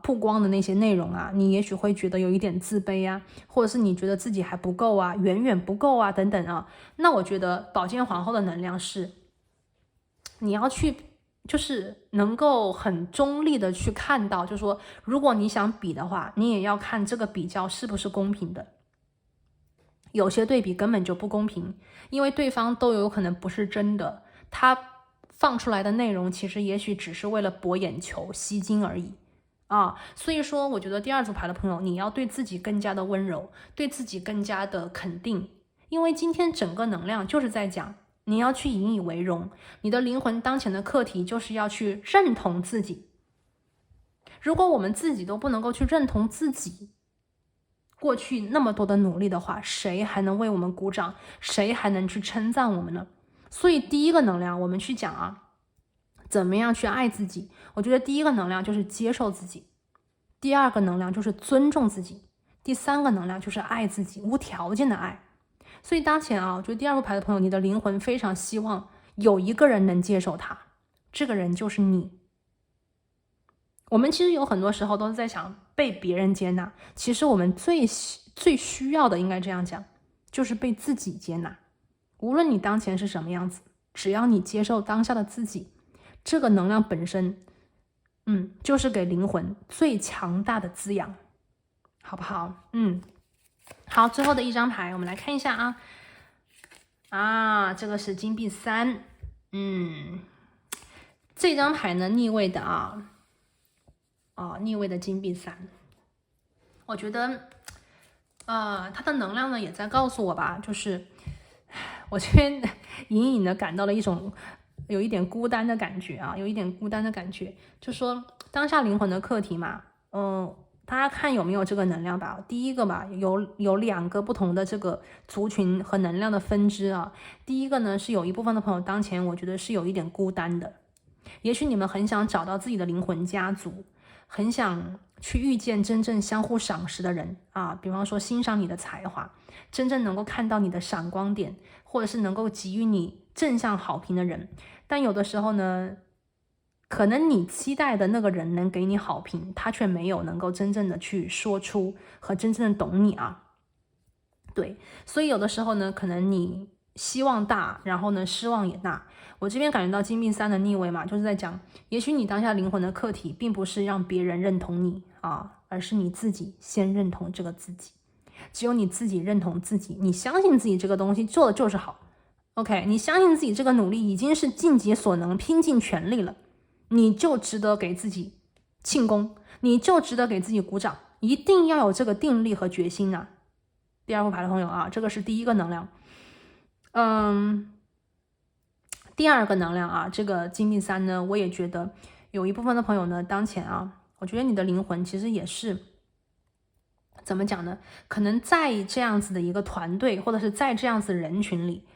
曝光的那些内容你也许会觉得有一点自卑或者是你觉得自己还不够远远不够等等那我觉得宝剑皇后的能量是你要去就是能够很中立的去看到，就是说如果你想比的话，你也要看这个比较是不是公平的。有些对比根本就不公平，因为对方都有可能不是真的，他放出来的内容其实也许只是为了博眼球吸睛而已啊。所以说我觉得第二组牌的朋友，你要对自己更加的温柔，对自己更加的肯定，因为今天整个能量就是在讲你要去引以为荣，你的灵魂当前的课题就是要去认同自己。如果我们自己都不能够去认同自己过去那么多的努力的话，谁还能为我们鼓掌？谁还能去称赞我们呢？所以第一个能量我们去讲啊，怎么样去爱自己？我觉得第一个能量就是接受自己，第二个能量就是尊重自己，第三个能量就是爱自己，无条件的爱。所以当前啊，我觉得第二副牌的朋友，你的灵魂非常希望有一个人能接受他，这个人就是你。我们其实有很多时候都是在想被别人接纳，其实我们最需要的，应该这样讲，就是被自己接纳。无论你当前是什么样子，只要你接受当下的自己，这个能量本身就是给灵魂最强大的滋养，好不好？好，最后的一张牌我们来看一下这个是金币3，这张牌呢逆位的逆位的金币3，我觉得它的能量呢也在告诉我吧，就是我这边隐隐的感到了有一点孤单的感觉有一点孤单的感觉，就说当下灵魂的课题嘛，大家看有没有这个能量吧。第一个吧，有两个不同的这个族群和能量的分支第一个呢是有一部分的朋友当前我觉得是有一点孤单的，也许你们很想找到自己的灵魂家族，很想去遇见真正相互赏识的人比方说欣赏你的才华，真正能够看到你的闪光点，或者是能够给予你正向好评的人。但有的时候呢，可能你期待的那个人能给你好评，他却没有能够真正的去说出和真正的懂你对，所以有的时候呢，可能你希望大，然后呢失望也大。我这边感觉到金币3的逆位嘛，就是在讲，也许你当下灵魂的课题并不是让别人认同你而是你自己先认同这个自己。只有你自己认同自己，你相信自己这个东西做的就是好 ，OK， 你相信自己这个努力已经是尽己所能，拼尽全力了，你就值得给自己庆功，你就值得给自己鼓掌，一定要有这个定力和决心第二副牌的朋友这个是第一个能量。第二个能量这个金币3呢，我也觉得有一部分的朋友呢，当前我觉得你的灵魂其实也是怎么讲呢？可能在这样子的一个团队，或者是在这样子的人群里，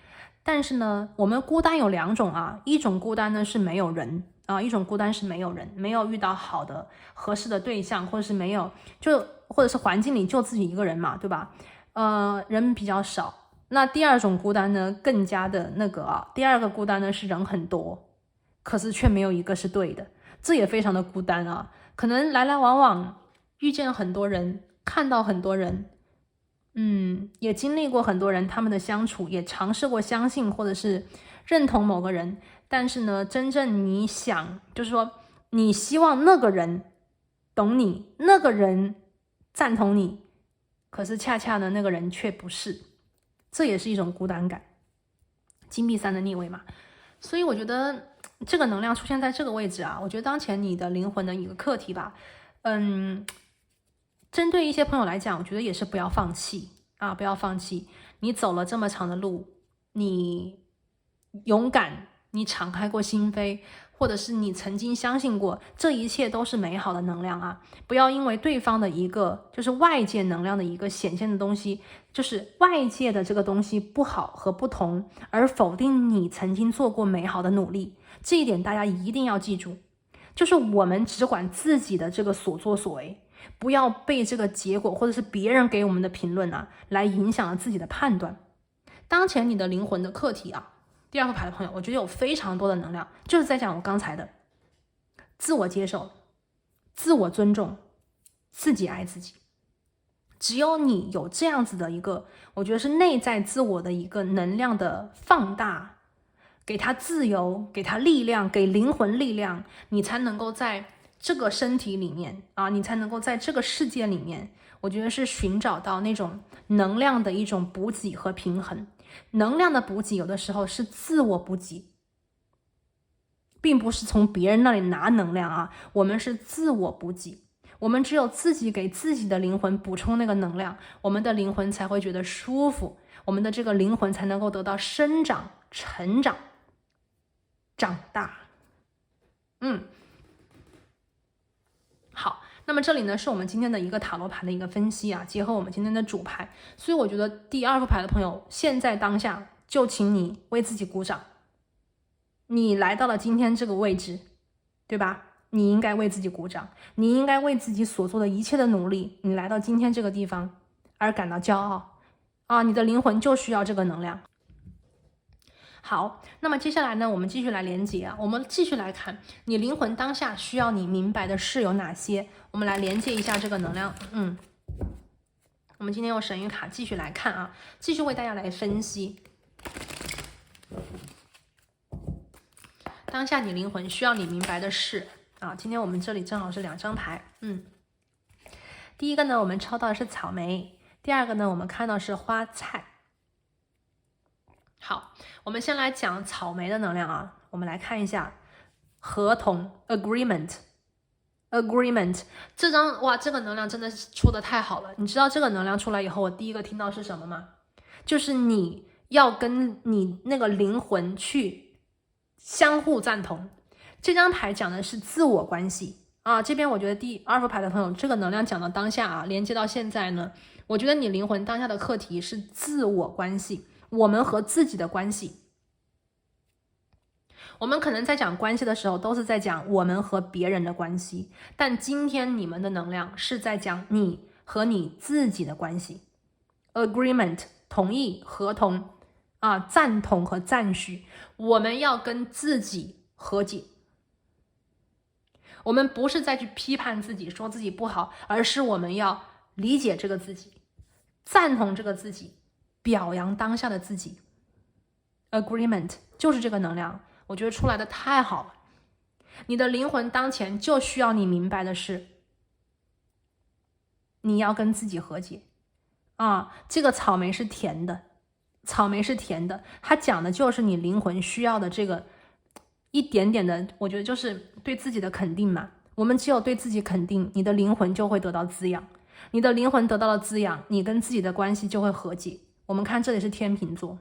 但是呢，我们孤单有两种一种孤单呢是没有人一种孤单是没有人，没有遇到好的合适的对象，或者是没有或者是环境里就自己一个人嘛，对吧？人比较少。那第二种孤单呢，更加的第二个孤单呢是人很多，可是却没有一个是对的，这也非常的孤单可能来来往往遇见很多人，看到很多人，也经历过很多人他们的相处，也尝试过相信或者是认同某个人，但是呢，真正你想就是说你希望那个人懂你，那个人赞同你，可是恰恰呢那个人却不是，这也是一种孤单感。金币3的逆位嘛，所以我觉得这个能量出现在这个位置我觉得当前你的灵魂的一个课题吧，针对一些朋友来讲，我觉得也是不要放弃不要放弃。你走了这么长的路，你勇敢，你敞开过心扉，或者是你曾经相信过，这一切都是美好的能量不要因为对方的一个就是外界能量的一个显现的东西，就是外界的这个东西不好和不同，而否定你曾经做过美好的努力。这一点大家一定要记住，就是我们只管自己的这个所作所为，不要被这个结果或者是别人给我们的评论来影响了自己的判断。当前你的灵魂的课题第二个牌的朋友，我觉得有非常多的能量，就是在讲我刚才的自我接受、自我尊重、自己爱自己。只有你有这样子的一个，我觉得是内在自我的一个能量的放大，给他自由，给他力量，给灵魂力量，你才能够在这个身体里面你才能够在这个世界里面，我觉得是寻找到那种能量的一种补给和平衡。能量的补给有的时候是自我补给，并不是从别人那里拿能量我们是自我补给。我们只有自己给自己的灵魂补充那个能量，我们的灵魂才会觉得舒服，我们的这个灵魂才能够得到生长、成长、长大。好，那么这里呢是我们今天的一个塔罗牌的一个分析啊，结合我们今天的主牌，所以我觉得第2副牌的朋友，现在当下就请你为自己鼓掌。你来到了今天这个位置，对吧？你应该为自己鼓掌，你应该为自己所做的一切的努力，你来到今天这个地方而感到骄傲啊！你的灵魂就需要这个能量。好，那么接下来呢，我们继续来连接啊，我们继续来看你灵魂当下需要你明白的事有哪些，我们来连接一下这个能量。我们今天用神谕卡继续来看啊，继续为大家来分析当下你灵魂需要你明白的事啊。今天我们这里正好是2张牌，第一个呢，我们抽到的是草莓，第二个呢，我们看到是花菜。好，我们先来讲草莓的能量啊，我们来看一下合同 agreement， 这张哇，这个能量真的是出的太好了。你知道这个能量出来以后，我第一个听到是什么吗？就是你要跟你那个灵魂去相互赞同。这张牌讲的是自我关系啊，这边我觉得第2副牌的朋友，这个能量讲到当下啊，连接到现在呢，我觉得你灵魂当下的课题是自我关系，我们和自己的关系。我们可能在讲关系的时候都是在讲我们和别人的关系，但今天你们的能量是在讲你和你自己的关系。 agreement 同意、合同啊，赞同和赞许，我们要跟自己和解。我们不是再去批判自己，说自己不好，而是我们要理解这个自己，赞同这个自己，表扬当下的自己。 agreement 就是这个能量，我觉得出来的太好了。你的灵魂当前就需要你明白的是，你要跟自己和解啊。这个草莓是甜的，草莓是甜的，它讲的就是你灵魂需要的这个一点点的，我觉得就是对自己的肯定嘛。我们只有对自己肯定，你的灵魂就会得到滋养，你的灵魂得到了滋养，你跟自己的关系就会和解。我们看这里是天秤座，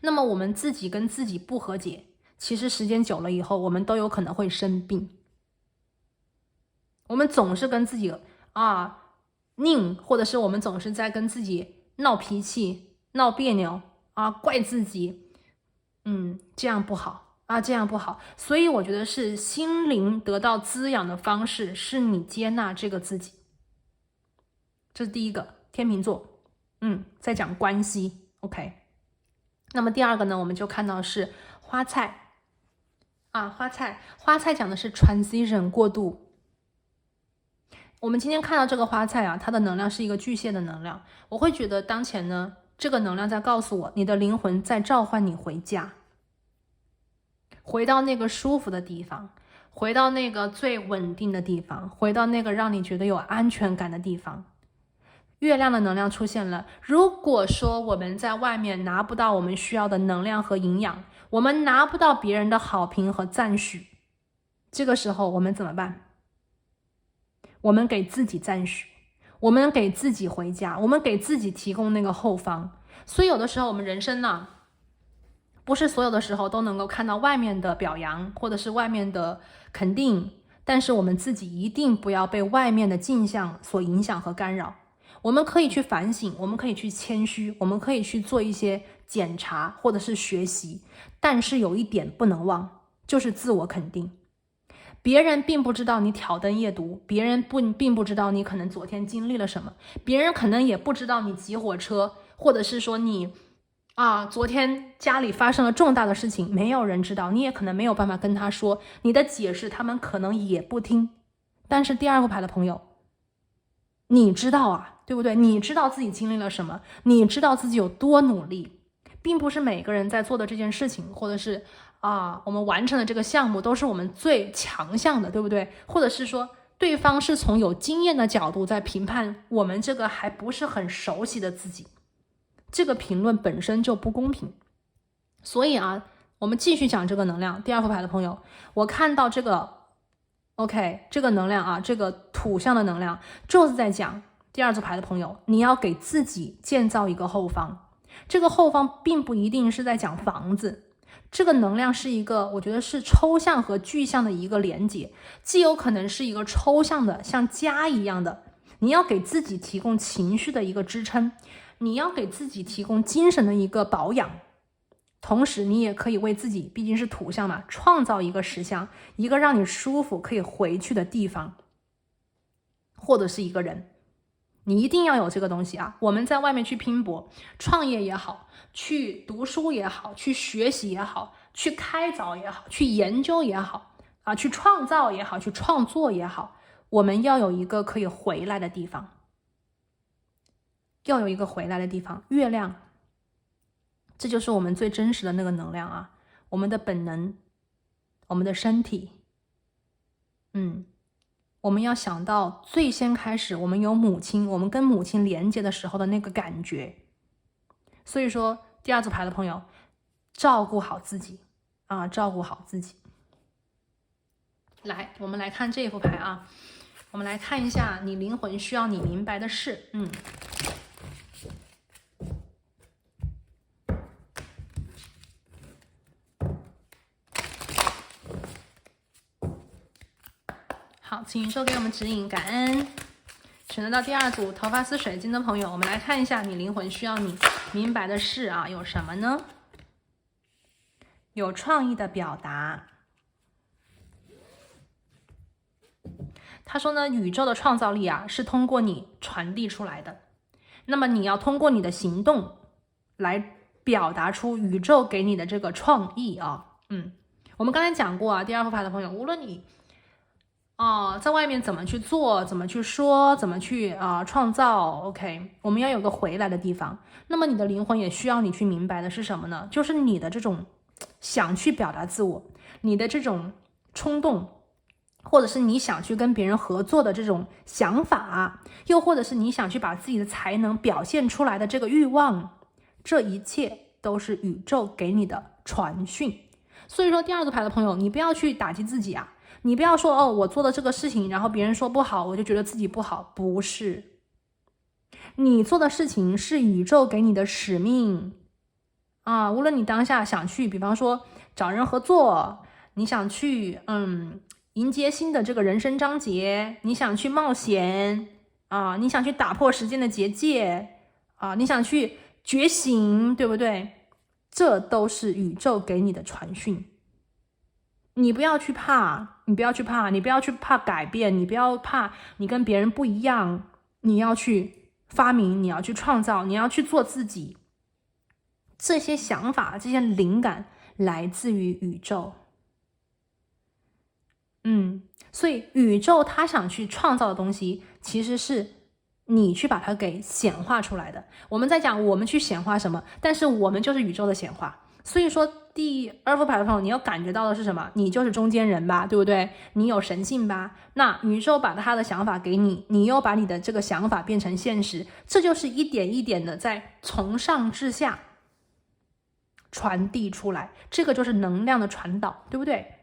那么我们自己跟自己不和解，其实时间久了以后，我们都有可能会生病。我们总是跟自己拧，或者是我们总是在跟自己闹脾气、闹别扭啊，怪自己，这样不好啊，这样不好。所以我觉得是心灵得到滋养的方式，是你接纳这个自己。这是第一个，天秤座，在讲关系 ，OK。那么第二个呢，我们就看到是花菜啊，花菜讲的是 transition 过渡。我们今天看到这个花菜啊，它的能量是一个巨蟹的能量，我会觉得当前呢，这个能量在告诉我，你的灵魂在召唤你回家，回到那个舒服的地方，回到那个最稳定的地方，回到那个让你觉得有安全感的地方。月亮的能量出现了，如果说我们在外面拿不到我们需要的能量和营养，我们拿不到别人的好评和赞许，这个时候我们怎么办？我们给自己赞许，我们给自己回家，我们给自己提供那个后方。所以有的时候我们人生呢，不是所有的时候都能够看到外面的表扬或者是外面的肯定，但是我们自己一定不要被外面的镜像所影响和干扰。我们可以去反省，我们可以去谦虚，我们可以去做一些检查或者是学习，但是有一点不能忘，就是自我肯定。别人并不知道你挑灯夜读，别人并不知道你可能昨天经历了什么，别人可能也不知道你挤火车，或者是说你昨天家里发生了重大的事情，没有人知道，你也可能没有办法跟他说，你的解释他们可能也不听。但是第二副牌的朋友，你知道啊，对不对？你知道自己经历了什么，你知道自己有多努力，并不是每个人在做的这件事情，或者是我们完成的这个项目都是我们最强项的，对不对？或者是说对方是从有经验的角度在评判我们这个还不是很熟悉的自己，这个评论本身就不公平。所以我们继续讲这个能量。第二副牌的朋友，我看到这个 OK， 这个能量啊，这个土象的能量就是在讲第二组牌的朋友，你要给自己建造一个后方。这个后方并不一定是在讲房子，这个能量是一个，我觉得是抽象和具象的一个连接，既有可能是一个抽象的像家一样的，你要给自己提供情绪的一个支撑，你要给自己提供精神的一个保养，同时你也可以为自己，毕竟是土象嘛，创造一个实相，一个让你舒服可以回去的地方，或者是一个人。你一定要有这个东西啊！我们在外面去拼搏，创业也好，去读书也好，去学习也好，去开凿也好，去研究也好啊，去创造也好，去创作也好，我们要有一个可以回来的地方，要有一个回来的地方。月亮，这就是我们最真实的那个能量啊，我们的本能，我们的身体，我们要想到最先开始我们有母亲，我们跟母亲连接的时候的那个感觉。所以说第二组牌的朋友，照顾好自己啊，照顾好自己。来，我们来看这副牌啊，我们来看一下你灵魂需要你明白的事。好，请宇宙给我们指引，感恩。选择到第二组头发丝水晶的朋友，我们来看一下你灵魂需要你明白的事啊，有什么呢？有创意的表达。他说呢，宇宙的创造力啊，是通过你传递出来的。那么你要通过你的行动来表达出宇宙给你的这个创意啊。我们刚才讲过啊，第二副牌的朋友，无论你在外面怎么去做，怎么去说，怎么去创造 OK， 我们要有个回来的地方。那么你的灵魂也需要你去明白的是什么呢？就是你的这种想去表达自我，你的这种冲动，或者是你想去跟别人合作的这种想法，又或者是你想去把自己的才能表现出来的这个欲望，这一切都是宇宙给你的传讯。所以说第二组牌的朋友，你不要去打击自己啊，你不要说我做的这个事情，然后别人说不好，我就觉得自己不好。不是，你做的事情是宇宙给你的使命啊。无论你当下想去，比方说找人合作，你想去迎接新的这个人生章节，你想去冒险啊，你想去打破时间的结界啊，你想去觉醒，对不对？这都是宇宙给你的传讯。你不要去怕，你不要去怕改变，你不要怕你跟别人不一样，你要去发明，你要去创造，你要去做自己。这些想法，这些灵感来自于宇宙。所以宇宙它想去创造的东西，其实是你去把它给显化出来的。我们在讲我们去显化什么，但是我们就是宇宙的显化。所以说第二副牌的朋友，你要感觉到的是什么？你就是中间人吧，对不对？你有神性吧？那宇宙把他的想法给你，你又把你的这个想法变成现实，这就是一点一点的在从上至下传递出来，这个就是能量的传导，对不对？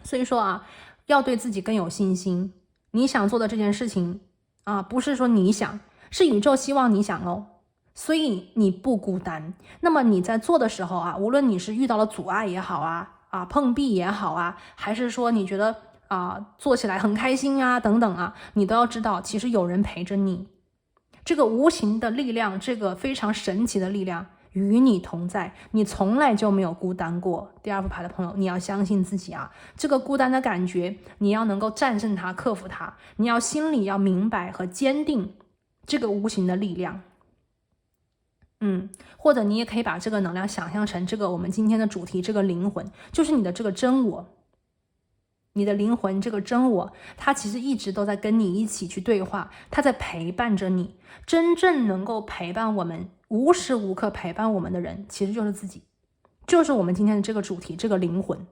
所以说啊，要对自己更有信心。你想做的这件事情啊，不是说你想，是宇宙希望你想哦。所以你不孤单。那么你在做的时候啊，无论你是遇到了阻碍也好碰壁也好还是说你觉得做起来很开心等等你都要知道，其实有人陪着你。这个无形的力量，这个非常神奇的力量与你同在，你从来就没有孤单过。第二副牌的朋友，你要相信自己这个孤单的感觉，你要能够战胜它，克服它，你要心里要明白和坚定这个无形的力量。或者你也可以把这个能量想象成这个我们今天的主题，这个灵魂就是你的这个真我，你的灵魂这个真我，它其实一直都在跟你一起去对话，它在陪伴着你。真正能够陪伴我们，无时无刻陪伴我们的人，其实就是自己，就是我们今天的这个主题，这个灵魂。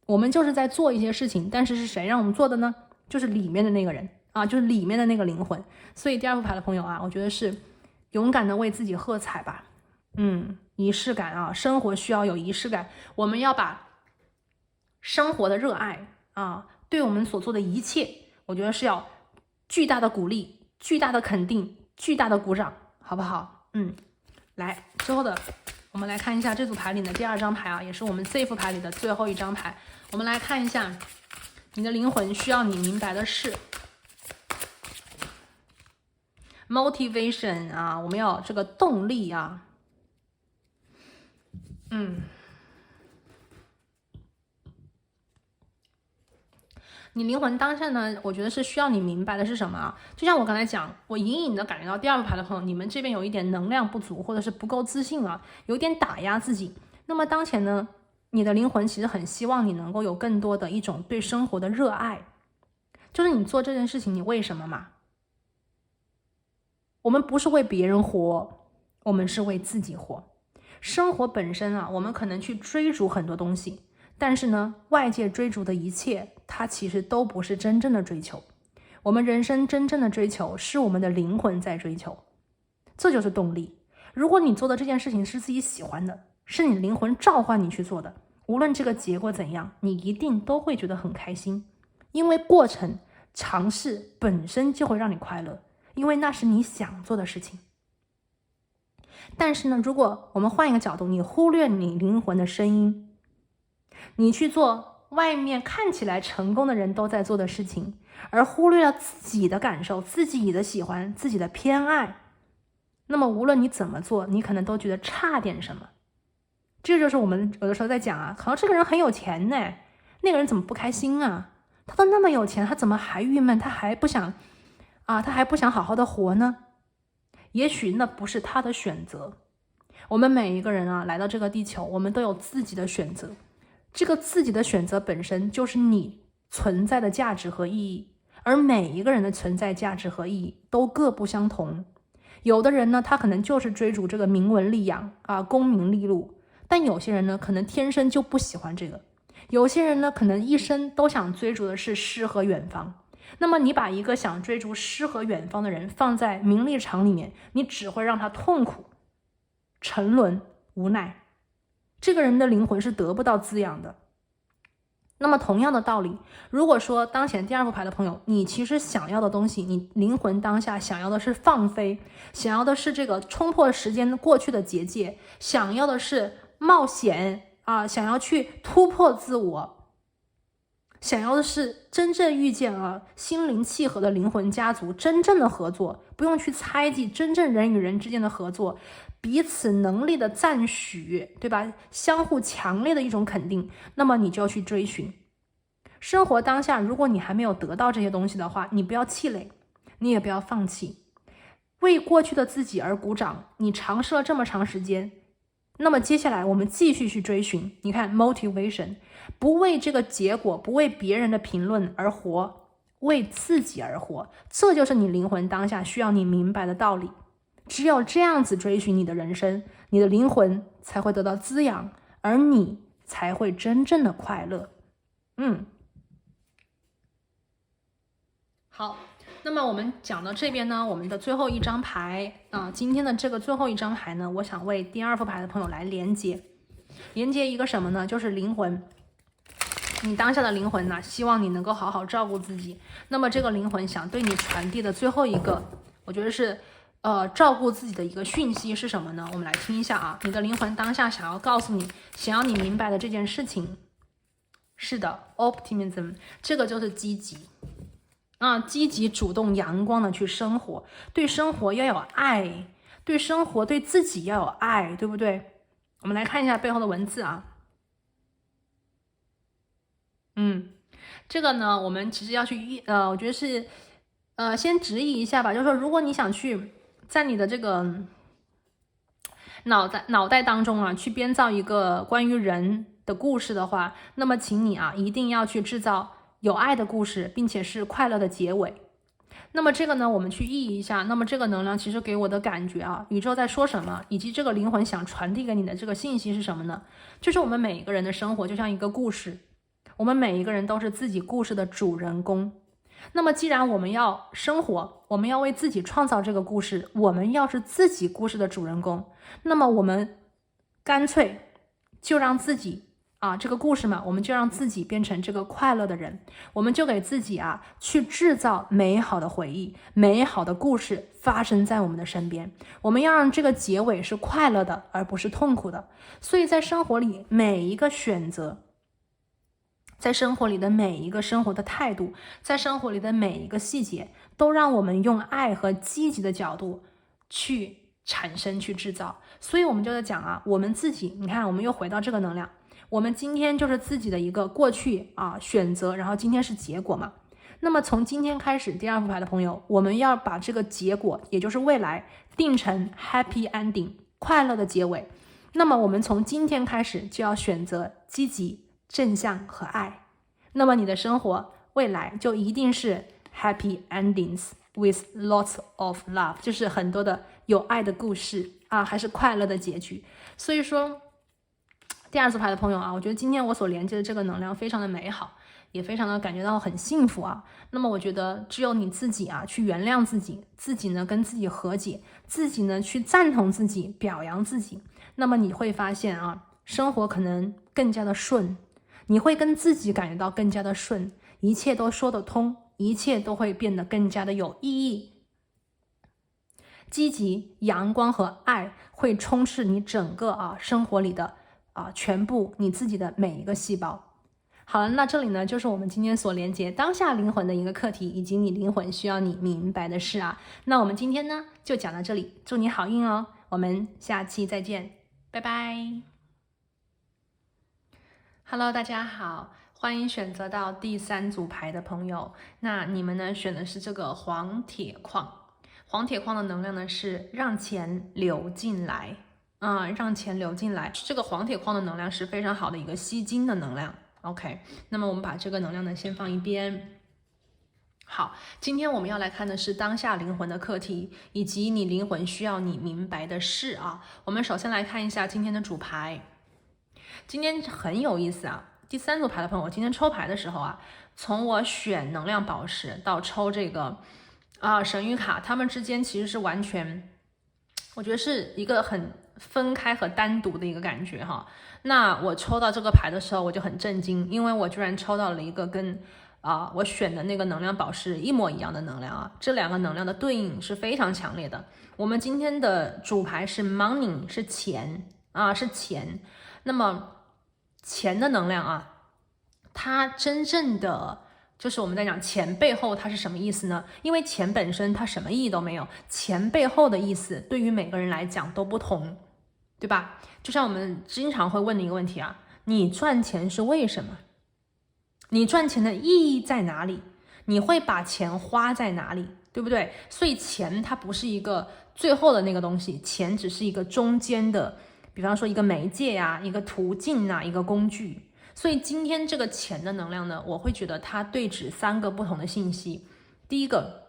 我们就是在做一些事情，但是是谁让我们做的呢？就是里面的那个人就是里面的那个灵魂。所以第二副牌的朋友我觉得是勇敢的为自己喝彩吧。仪式感生活需要有仪式感，我们要把生活的热爱对我们所做的一切，我觉得是要巨大的鼓励、巨大的肯定、巨大的鼓掌，好不好？来，之后的我们来看一下这组牌里的第2张牌啊，也是我们这副牌里的最后一张牌。我们来看一下你的灵魂需要你明白的是 motivation 啊，我们要这个动力啊。你灵魂当下呢，我觉得是需要你明白的是什么啊？就像我刚才讲，我隐隐的感觉到第2副牌的朋友，你们这边有一点能量不足，或者是不够自信啊，有点打压自己。那么当前呢，你的灵魂其实很希望你能够有更多的一种对生活的热爱，就是你做这件事情，你为什么嘛？我们不是为别人活，我们是为自己活。生活本身啊，我们可能去追逐很多东西，但是呢，外界追逐的一切，它其实都不是真正的追求。我们人生真正的追求是我们的灵魂在追求，这就是动力。如果你做的这件事情是自己喜欢的，是你灵魂召唤你去做的，无论这个结果怎样，你一定都会觉得很开心，因为过程尝试本身就会让你快乐，因为那是你想做的事情。但是呢，如果我们换一个角度，你忽略你灵魂的声音，你去做外面看起来成功的人都在做的事情，而忽略了自己的感受、自己的喜欢、自己的偏爱，那么无论你怎么做，你可能都觉得差点什么。这就是我们有的时候在讲啊，好像这个人很有钱呢，那个人怎么不开心啊？他都那么有钱，他怎么还郁闷？他还不想好好的活呢？也许那不是他的选择。我们每一个人啊，来到这个地球，我们都有自己的选择。这个自己的选择本身就是你存在的价值和意义，而每一个人的存在价值和意义都各不相同。有的人呢，他可能就是追逐这个名闻利养啊，功名利禄，但有些人呢，可能天生就不喜欢这个。有些人呢，可能一生都想追逐的是诗和远方。那么你把一个想追逐诗和远方的人放在名利场里面，你只会让他痛苦、沉沦、无奈。这个人的灵魂是得不到滋养的。那么同样的道理，如果说当前第2副牌的朋友，你其实想要的东西，你灵魂当下想要的是放飞，想要的是这个冲破时间过去的结界，想要的是冒险啊，想要去突破自我，想要的是真正遇见心灵契合的灵魂家族，真正的合作，不用去猜忌，真正人与人之间的合作，彼此能力的赞许，对吧？相互强烈的一种肯定，那么你就要去追寻。生活当下，如果你还没有得到这些东西的话，你不要气馁，你也不要放弃，为过去的自己而鼓掌。你尝试了这么长时间，那么接下来我们继续去追寻。你看 motivation， 不为这个结果，不为别人的评论而活，为自己而活，这就是你灵魂当下需要你明白的道理。只有这样子追寻你的人生，你的灵魂才会得到滋养，而你才会真正的快乐。好，那么我们讲到这边呢，我们的最后一张牌今天的这个最后一张牌呢，我想为第2副牌的朋友来连接一个什么呢？就是灵魂。你当下的灵魂呢，希望你能够好好照顾自己。那么这个灵魂想对你传递的最后一个，我觉得是照顾自己的一个讯息是什么呢？我们来听一下啊，你的灵魂当下想要告诉你，想要你明白的这件事情，是的 ，optimism， 这个就是积极。积极主动阳光的去生活，对生活要有爱，对生活对自己要有爱，对不对？我们来看一下背后的文字啊。这个呢，我们其实要去我觉得是先直译一下吧，就是说，如果你想去在你的这个脑袋当中去编造一个关于人的故事的话，那么请你一定要去制造有爱的故事，并且是快乐的结尾。那么这个呢，我们去意译一下。那么这个能量其实给我的感觉宇宙在说什么，以及这个灵魂想传递给你的这个信息是什么呢？就是我们每一个人的生活就像一个故事，我们每一个人都是自己故事的主人公。那么既然我们要生活，我们要为自己创造这个故事，我们要是自己故事的主人公，那么我们干脆就让自己这个故事嘛，我们就让自己变成这个快乐的人，我们就给自己去制造美好的回忆，美好的故事发生在我们的身边。我们要让这个结尾是快乐的，而不是痛苦的。所以在生活里每一个选择，在生活里的每一个生活的态度，在生活里的每一个细节，都让我们用爱和积极的角度去产生，去制造。所以我们就在讲我们自己，你看我们又回到这个能量，我们今天就是自己的一个过去选择，然后今天是结果嘛。那么从今天开始，第二副牌的朋友，我们要把这个结果，也就是未来定成 happy ending， 快乐的结尾。那么我们从今天开始就要选择积极、正向和爱，那么你的生活未来就一定是 happy endings with lots of love， 就是很多的有爱的故事还是快乐的结局。所以说第二组牌的朋友我觉得今天我所连接的这个能量非常的美好，也非常的感觉到很幸福那么我觉得只有你自己去原谅自己，自己呢跟自己和解，自己呢去赞同自己，表扬自己，那么你会发现生活可能更加的顺，你会跟自己感觉到更加的顺，一切都说得通，一切都会变得更加的有意义。积极、阳光和爱会充斥你整个生活里的全部你自己的每一个细胞。好了，那这里呢就是我们今天所连接当下灵魂的一个课题，以及你灵魂需要你明白的事那我们今天呢就讲到这里，祝你好运哦，我们下期再见，拜拜。Hello， 大家好，欢迎选择到第三组牌的朋友。那你们呢选的是这个黄铁矿。黄铁矿的能量呢是让钱流进来让钱流进来。这个黄铁矿的能量是非常好的一个吸金的能量。OK， 那么我们把这个能量呢先放一边。好，今天我们要来看的是当下灵魂的课题，以及你灵魂需要你明白的事我们首先来看一下今天的主牌。今天很有意思第三组牌的朋友，我今天抽牌的时候从我选能量宝石到抽这个神谕卡，他们之间其实是完全，我觉得是一个很分开和单独的一个感觉那我抽到这个牌的时候我就很震惊，因为我居然抽到了一个跟我选的那个能量宝石一模一样的能量这两个能量的对应是非常强烈的。我们今天的主牌是 money， 是钱是钱。那么钱的能量它真正的就是我们在讲钱背后它是什么意思呢？因为钱本身它什么意义都没有，钱背后的意思对于每个人来讲都不同，对吧？就像我们经常会问的一个问题你赚钱是为什么？你赚钱的意义在哪里？你会把钱花在哪里？对不对？所以钱它不是一个最后的那个东西，钱只是一个中间的，比方说一个媒介一个途径一个工具。所以今天这个钱的能量呢，我会觉得它对指3个不同的信息。第一个，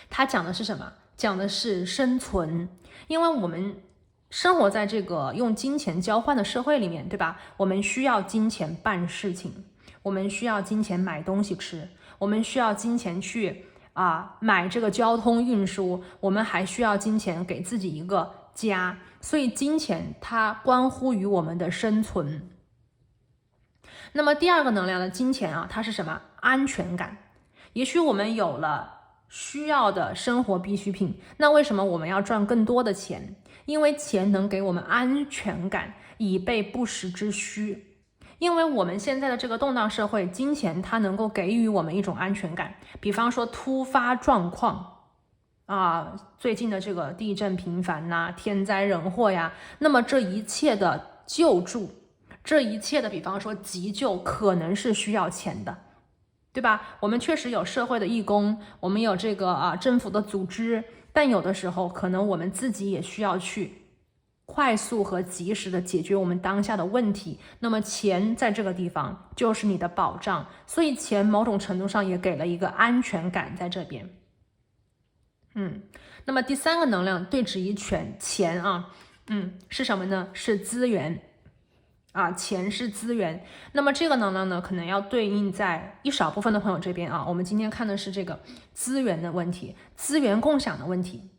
它讲的是什么？讲的是生存，因为我们生活在这个用金钱交换的社会里面，对吧？我们需要金钱办事情，我们需要金钱买东西吃，我们需要金钱去买这个交通运输，我们还需要金钱给自己一个家。所以金钱它关乎于我们的生存。那么第二个能量的金钱它是什么？安全感。也许我们有了需要的生活必需品，那为什么我们要赚更多的钱？因为钱能给我们安全感，以备不时之需。因为我们现在的这个动荡社会，金钱它能够给予我们一种安全感，比方说突发状况最近的这个地震频繁天灾人祸那么这一切的救助，这一切的比方说急救可能是需要钱的，对吧？我们确实有社会的义工，我们有这个政府的组织，但有的时候可能我们自己也需要去快速和及时的解决我们当下的问题。那么钱在这个地方就是你的保障，所以钱某种程度上也给了一个安全感在这边。那么第3个能量对指一钱是什么呢？是资源钱是资源。那么这个能量呢，可能要对应在一少部分的朋友这边我们今天看的是这个资源的问题，资源共享的问题。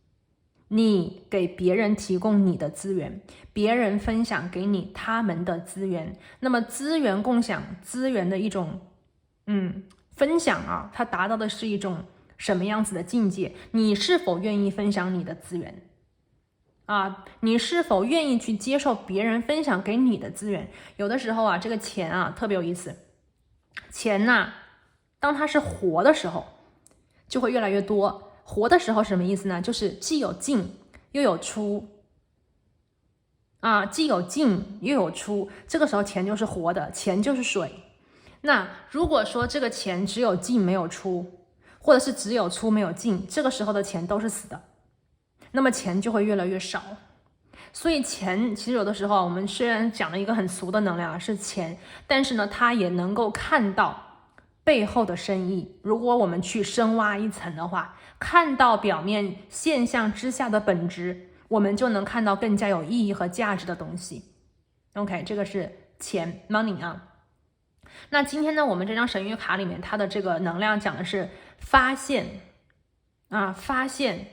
你给别人提供你的资源，别人分享给你他们的资源。那么资源共享，资源的一种分享啊，它达到的是一种什么样子的境界？你是否愿意分享你的资源啊？你是否愿意去接受别人分享给你的资源？有的时候啊，这个钱啊特别有意思，钱呐，当它是活的时候，就会越来越多。活的时候什么意思呢？就是既有进又有出啊，既有进又有出，这个时候钱就是活的，钱就是水。那如果说这个钱只有进没有出，或者是只有出没有进，这个时候的钱都是死的，那么钱就会越来越少。所以钱其实有的时候我们虽然讲了一个很俗的能量是钱，但是呢它也能够看到背后的深意。如果我们去深挖一层的话，看到表面现象之下的本质，我们就能看到更加有意义和价值的东西。 OK， 这个是钱 money 啊。那今天呢，我们这张神谕卡里面它的这个能量讲的是发现发现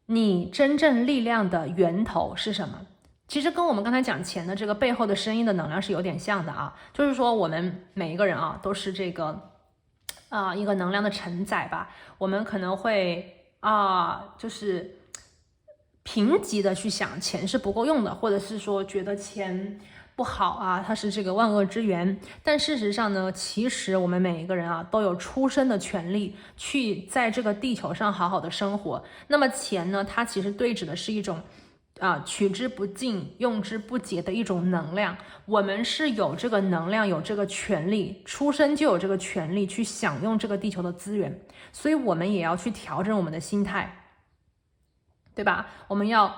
你真正力量的源头是什么。其实跟我们刚才讲钱的这个背后的声音的能量是有点像的啊，就是说我们每一个人啊都是这个一个能量的承载吧。我们可能会就是贫瘠的去想钱是不够用的，或者是说觉得钱不好啊，它是这个万恶之源。但事实上呢，其实我们每一个人啊都有出生的权利，去在这个地球上好好的生活。那么钱呢，它其实对指的是一种取之不尽用之不竭的一种能量。我们是有这个能量，有这个权利，出生就有这个权利去享用这个地球的资源。所以我们也要去调整我们的心态，对吧？我们要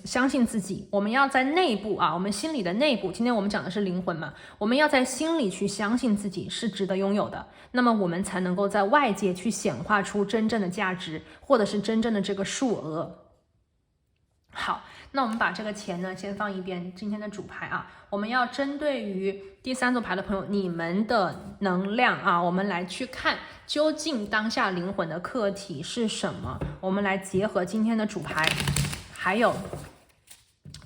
相信自己，我们要在内部我们心里的内部，今天我们讲的是灵魂嘛，我们要在心里去相信自己是值得拥有的，那么我们才能够在外界去显化出真正的价值，或者是真正的这个数额。好，那我们把这个钱呢先放一边。今天的主牌我们要针对于第三组牌的朋友，你们的能量我们来去看究竟当下灵魂的课题是什么。我们来结合今天的主牌，还有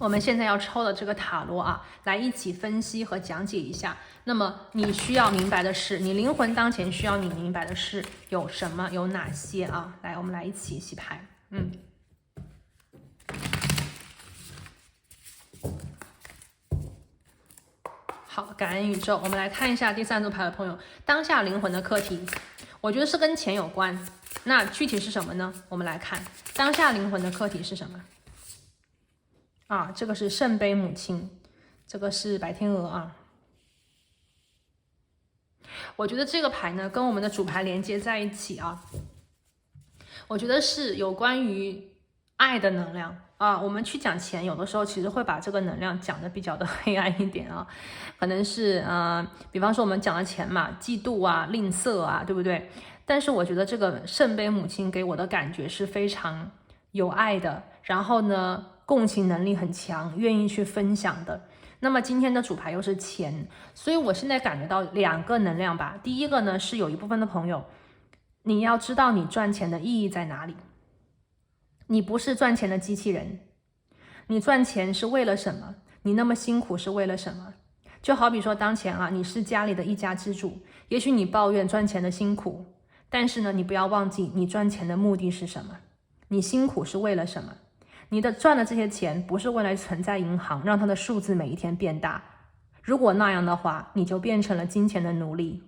我们现在要抽的这个塔罗来一起分析和讲解一下。那么你需要明白的是，你灵魂当前需要你明白的是有什么，有哪些来，我们来一起洗牌。好，感恩宇宙。我们来看一下第三组牌的朋友，当下灵魂的课题，我觉得是跟钱有关。那具体是什么呢？我们来看当下灵魂的课题是什么这个是圣杯母亲，这个是白天鹅我觉得这个牌呢跟我们的主牌连接在一起我觉得是有关于爱的能量我们去讲钱，有的时候其实会把这个能量讲的比较的黑暗一点可能是比方说我们讲的钱嘛，嫉妒吝啬对不对？但是我觉得这个圣杯母亲给我的感觉是非常有爱的，然后呢共情能力很强，愿意去分享的。那么今天的主牌又是钱，所以我现在感觉到两个能量吧。第一个呢是有一部分的朋友，你要知道你赚钱的意义在哪里。你不是赚钱的机器人，你赚钱是为了什么？你那么辛苦是为了什么？就好比说当前你是家里的一家之主，也许你抱怨赚钱的辛苦，但是呢你不要忘记你赚钱的目的是什么，你辛苦是为了什么？你的赚的这些钱不是为了存在银行让它的数字每一天变大，如果那样的话你就变成了金钱的奴隶。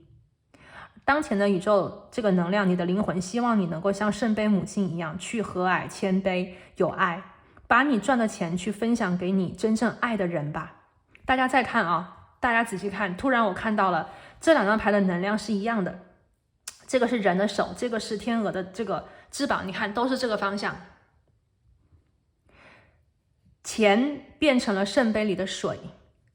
当前的宇宙这个能量，你的灵魂希望你能够像圣杯母亲一样去和蔼谦卑有爱，把你赚的钱去分享给你真正爱的人吧。大家再看大家仔细看，突然我看到了这两张牌的能量是一样的，这个是人的手，这个是天鹅的这个翅膀，你看都是这个方向。钱变成了圣杯里的水，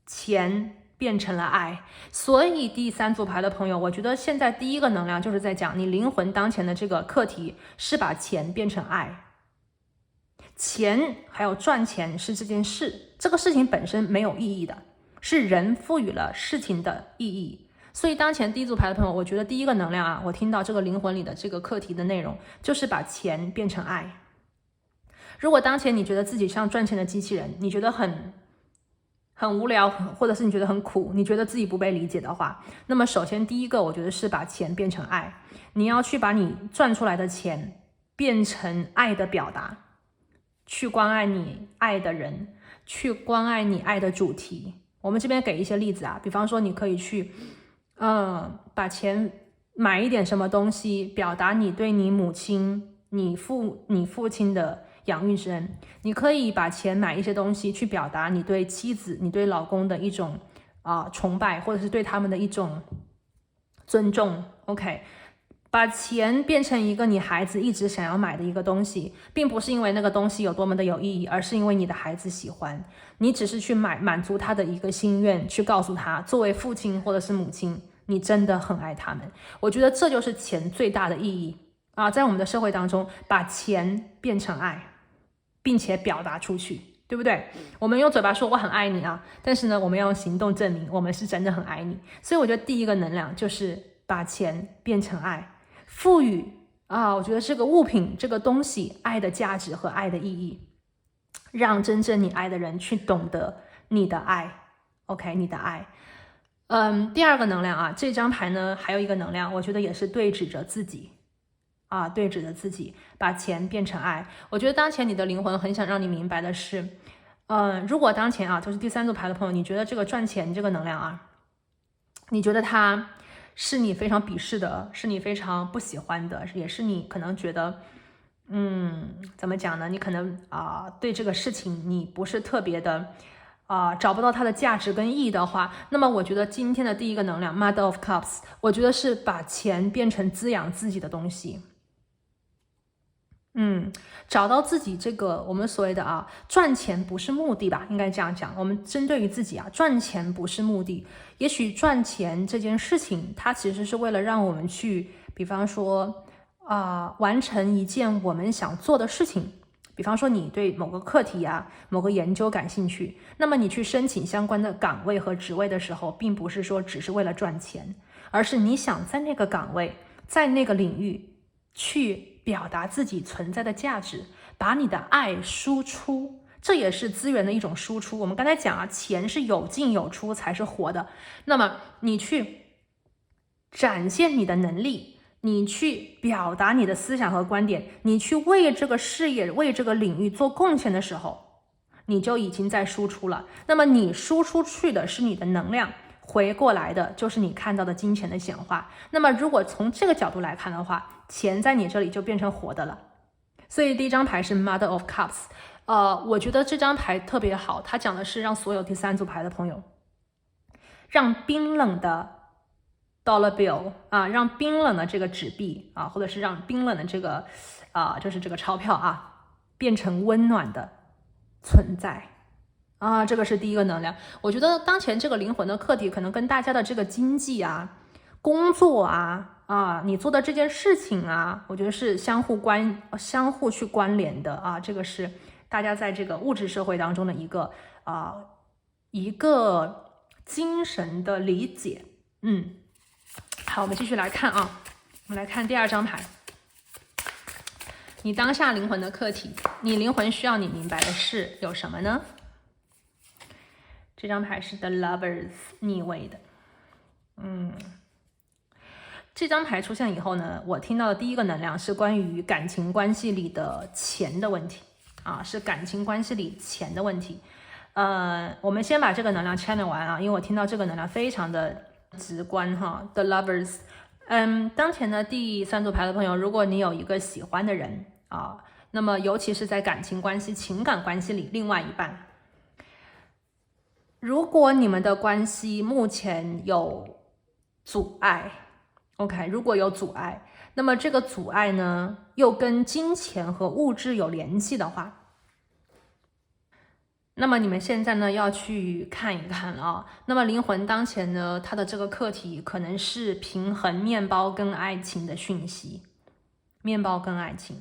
钱变成了爱。所以第三组牌的朋友，我觉得现在第一个能量就是在讲你灵魂当前的这个课题是把钱变成爱。钱还有赚钱是这件事，这个事情本身没有意义的，是人赋予了事情的意义。所以当前第一组牌的朋友，我觉得第一个能量我听到这个灵魂里的这个课题的内容就是把钱变成爱。如果当前你觉得自己像赚钱的机器人，你觉得很无聊，或者是你觉得很苦，你觉得自己不被理解的话，那么首先第一个，我觉得是把钱变成爱。你要去把你赚出来的钱变成爱的表达，去关爱你爱的人，去关爱你爱的主题。我们这边给一些例子啊，比方说你可以去把钱买一点什么东西，表达你对你母亲、你父亲的养育之恩。你可以把钱买一些东西去表达你对妻子、你对老公的一种崇拜，或者是对他们的一种尊重。 OK， 把钱变成一个你孩子一直想要买的一个东西，并不是因为那个东西有多么的有意义，而是因为你的孩子喜欢，你只是去满足他的一个心愿，去告诉他作为父亲或者是母亲，你真的很爱他们。我觉得这就是钱最大的意义在我们的社会当中，把钱变成爱，并且表达出去，对不对？我们用嘴巴说我很爱你但是呢，我们要用行动证明我们是真的很爱你。所以我觉得第一个能量就是把钱变成爱，赋予我觉得这个物品、这个东西爱的价值和爱的意义，让真正你爱的人去懂得你的爱。 OK， 你的爱。第二个能量这张牌呢还有一个能量，我觉得也是对指着自己对指着自己，把钱变成爱。我觉得当前你的灵魂很想让你明白的是，如果当前就是第三组牌的朋友，你觉得这个赚钱这个能量你觉得它是你非常鄙视的，是你非常不喜欢的，也是你可能觉得怎么讲呢？你可能对这个事情你不是特别的找不到它的价值跟意义的话，那么我觉得今天的第一个能量 Mother of Cups， 我觉得是把钱变成滋养自己的东西。找到自己这个我们所谓的赚钱不是目的吧，应该这样讲。我们针对于自己赚钱不是目的，也许赚钱这件事情它其实是为了让我们去比方说完成一件我们想做的事情。比方说你对某个课题某个研究感兴趣，那么你去申请相关的岗位和职位的时候，并不是说只是为了赚钱，而是你想在那个岗位在那个领域去表达自己存在的价值，把你的爱输出，这也是资源的一种输出。我们刚才讲钱是有进有出才是活的，那么你去展现你的能力，你去表达你的思想和观点，你去为这个事业、为这个领域做贡献的时候，你就已经在输出了。那么你输出去的是你的能量，回过来的就是你看到的金钱的显化。那么如果从这个角度来看的话，钱在你这里就变成活的了。所以第一张牌是 Mother of Cups， 我觉得这张牌特别好，它讲的是让所有第三组牌的朋友，让冰冷的 dollar bill 让冰冷的这个纸币或者是让冰冷的这个就是这个钞票变成温暖的存在这个是第一个能量。我觉得当前这个灵魂的课题可能跟大家的这个经济工作你做的这件事情我觉得是相互去关联的这个是大家在这个物质社会当中的一个精神的理解。好，我们继续来看我们来看第二张牌，你当下灵魂的课题，你灵魂需要你明白的是有什么呢？这张牌是 The Lovers 逆位的。这张牌出现以后呢，我听到的第一个能量是关于感情关系里的钱的问题是感情关系里钱的问题。我们先把这个能量 channel 完因为我听到这个能量非常的直观The Lovers。当前的第三组牌的朋友，如果你有一个喜欢的人那么尤其是在感情关系、情感关系里，另外一半，如果你们的关系目前有阻碍，OK， 如果有阻碍，那么这个阻碍呢，又跟金钱和物质有联系的话，那么你们现在呢要去看一看那么灵魂当前呢，它的这个课题可能是平衡面包跟爱情的讯息，面包跟爱情。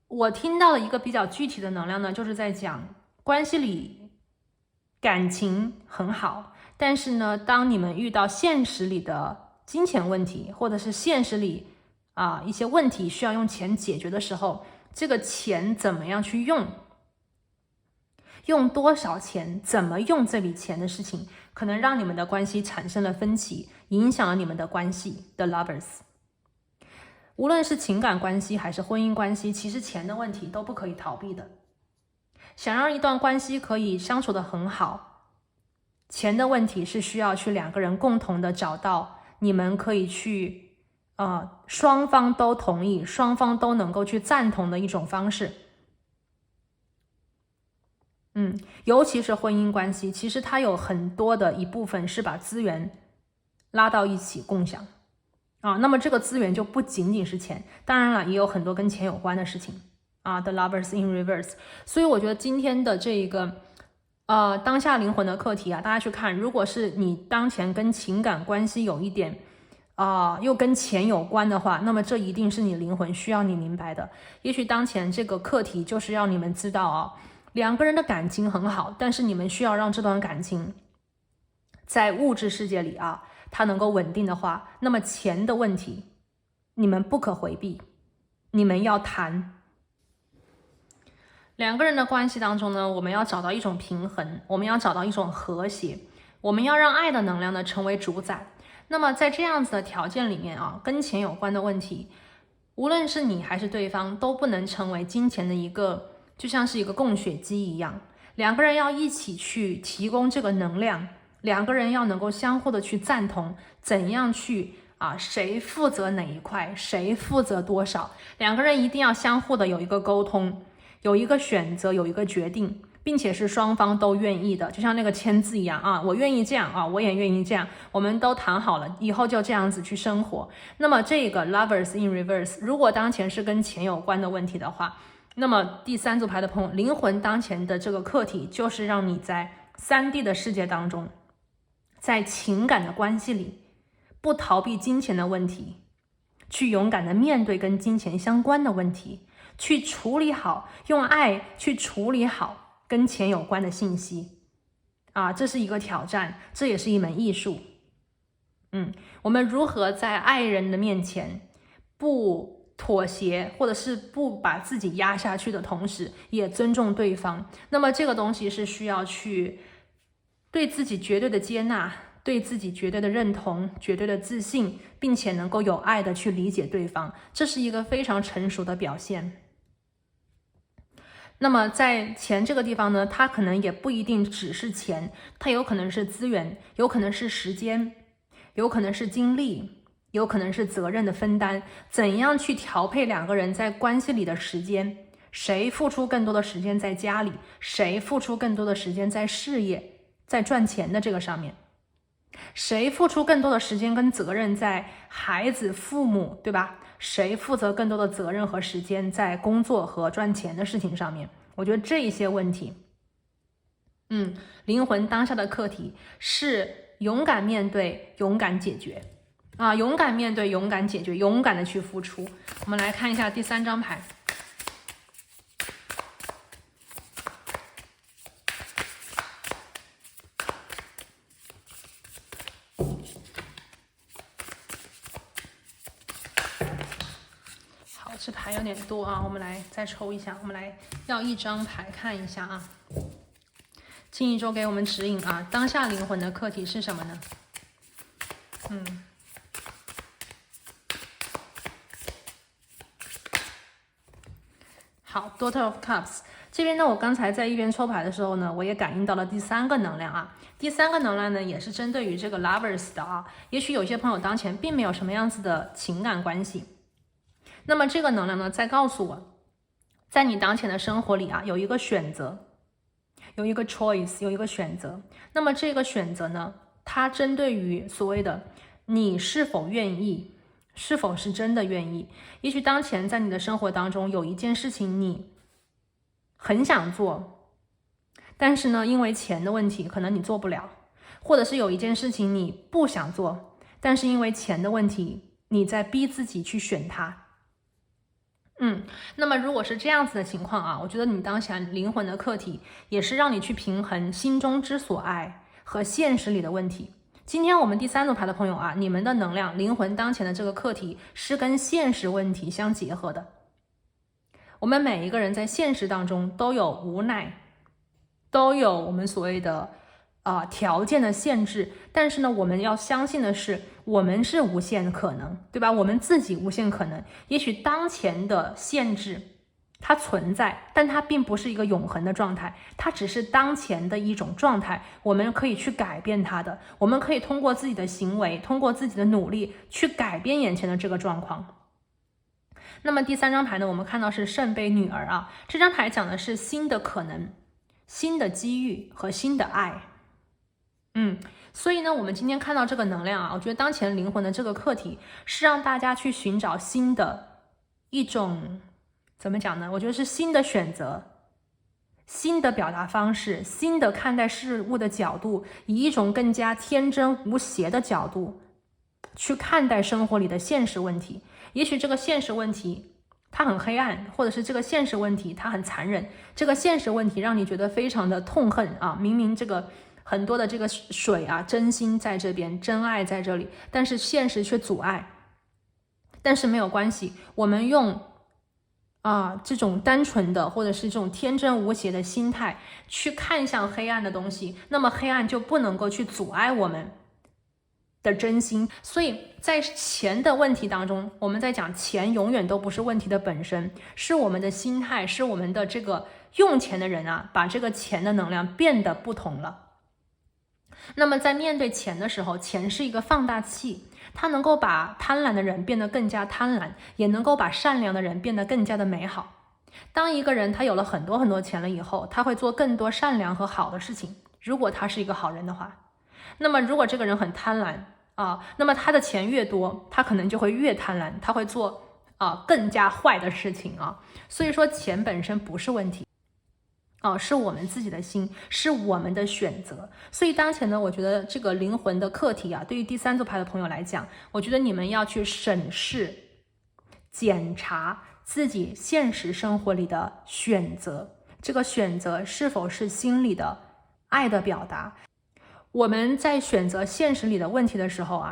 我听到了一个比较具体的能量呢，就是在讲关系里感情很好，但是呢，当你们遇到现实里的金钱问题，或者是现实里一些问题需要用钱解决的时候，这个钱怎么样去用，用多少钱，怎么用这笔钱的事情，可能让你们的关系产生了分歧，影响了你们的关系。The Lovers， 无论是情感关系还是婚姻关系，其实钱的问题都不可以逃避的。想让一段关系可以相处得很好，钱的问题是需要去两个人共同的找到你们可以去双方都同意，双方都能够去赞同的一种方式。尤其是婚姻关系，其实它有很多的一部分是把资源拉到一起共享那么这个资源就不仅仅是钱，当然了，也有很多跟钱有关的事情The Lovers in Reverse。 所以我觉得今天的这个当下灵魂的课题大家去看，如果是你当前跟情感关系有一点又跟钱有关的话，那么这一定是你灵魂需要你明白的。也许当前这个课题就是要你们知道两个人的感情很好，但是你们需要让这段感情在物质世界里它能够稳定的话，那么钱的问题你们不可回避，你们要谈。两个人的关系当中呢，我们要找到一种平衡，我们要找到一种和谐，我们要让爱的能量呢成为主宰。那么在这样子的条件里面跟钱有关的问题，无论是你还是对方，都不能成为金钱的一个，就像是一个供血机一样。两个人要一起去提供这个能量，两个人要能够相互的去赞同，怎样去谁负责哪一块，谁负责多少，两个人一定要相互的有一个沟通，有一个选择，有一个决定，并且是双方都愿意的，就像那个签字一样我愿意这样我也愿意这样，我们都谈好了，以后就这样子去生活。那么这个 Lovers in Reverse， 如果当前是跟钱有关的问题的话，那么第三组牌的朋友，灵魂当前的这个课题就是让你在 3D 的世界当中，在情感的关系里，不逃避金钱的问题，去勇敢的面对跟金钱相关的问题，去处理好，用爱去处理好跟钱有关的信息这是一个挑战，这也是一门艺术。我们如何在爱人的面前不妥协，或者是不把自己压下去的同时，也尊重对方。那么这个东西是需要去对自己绝对的接纳，对自己绝对的认同，绝对的自信，并且能够有爱的去理解对方，这是一个非常成熟的表现。那么在钱这个地方呢，它可能也不一定只是钱，它有可能是资源，有可能是时间，有可能是精力，有可能是责任的分担，怎样去调配两个人在关系里的时间，谁付出更多的时间在家里，谁付出更多的时间在事业，在赚钱的这个上面，谁付出更多的时间跟责任在孩子、父母，对吧？谁负责更多的责任和时间在工作和赚钱的事情上面？我觉得这一些问题灵魂当下的课题是勇敢面对，勇敢解决勇敢面对，勇敢解决，勇敢的去付出。我们来看一下第3张牌。好，这牌有点多我们来再抽一下，我们来要一张牌看一下近一周给我们指引当下灵魂的课题是什么呢？好 ，Daughter of Cups 这边呢，我刚才在一边抽牌的时候呢，我也感应到了第3个能量第3个能量呢，也是针对于这个 Lovers 的也许有些朋友当前并没有什么样子的情感关系，那么这个能量呢，在告诉我，在你当前的生活里有一个选择，有一个 choice， 有一个选择。那么这个选择呢，它针对于所谓的你是否愿意，是否是真的愿意。也许当前在你的生活当中有一件事情你很想做，但是呢，因为钱的问题可能你做不了，或者是有一件事情你不想做，但是因为钱的问题你在逼自己去选它。那么如果是这样子的情况我觉得你当前灵魂的课题也是让你去平衡心中之所爱和现实里的问题。今天我们第3组牌的朋友你们的能量灵魂当前的这个课题是跟现实问题相结合的。我们每一个人在现实当中都有无奈，都有我们所谓的条件的限制，但是呢，我们要相信的是，我们是无限可能，对吧？我们自己无限可能。也许当前的限制它存在，但它并不是一个永恒的状态，它只是当前的一种状态，我们可以去改变它的，我们可以通过自己的行为，通过自己的努力去改变眼前的这个状况。那么第3张牌呢，我们看到是圣杯女儿啊，这张牌讲的是新的可能、新的机遇和新的爱。所以呢，我们今天看到这个能量啊，我觉得当前灵魂的这个课题是让大家去寻找新的一种，怎么讲呢？我觉得是新的选择、新的表达方式、新的看待事物的角度，以一种更加天真无邪的角度去看待生活里的现实问题。也许这个现实问题它很黑暗，或者是这个现实问题它很残忍，这个现实问题让你觉得非常的痛恨啊！明明这个很多的这个水啊，真心在这边，真爱在这里，但是现实却阻碍。但是没有关系，我们用这种单纯的或者是这种天真无邪的心态去看向黑暗的东西，那么黑暗就不能够去阻碍我们的真心。所以在钱的问题当中，我们在讲钱永远都不是问题的本身，是我们的心态，是我们的这个用钱的人啊，把这个钱的能量变得不同了。那么在面对钱的时候，钱是一个放大器，它能够把贪婪的人变得更加贪婪，也能够把善良的人变得更加的美好。当一个人他有了很多很多钱了以后，他会做更多善良和好的事情，如果他是一个好人的话。那么如果这个人很贪婪那么他的钱越多，他可能就会越贪婪，他会做更加坏的事情所以说钱本身不是问题是我们自己的心，是我们的选择。所以当前呢，我觉得这个灵魂的课题对于第3组牌的朋友来讲，我觉得你们要去审视、检查自己现实生活里的选择，这个选择是否是心里的爱的表达。我们在选择现实里的问题的时候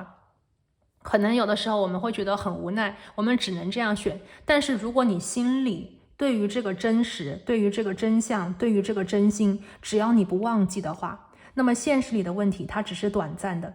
可能有的时候我们会觉得很无奈，我们只能这样选。但是如果你心里对于这个真实，对于这个真相，对于这个真心，只要你不忘记的话，那么现实里的问题它只是短暂的。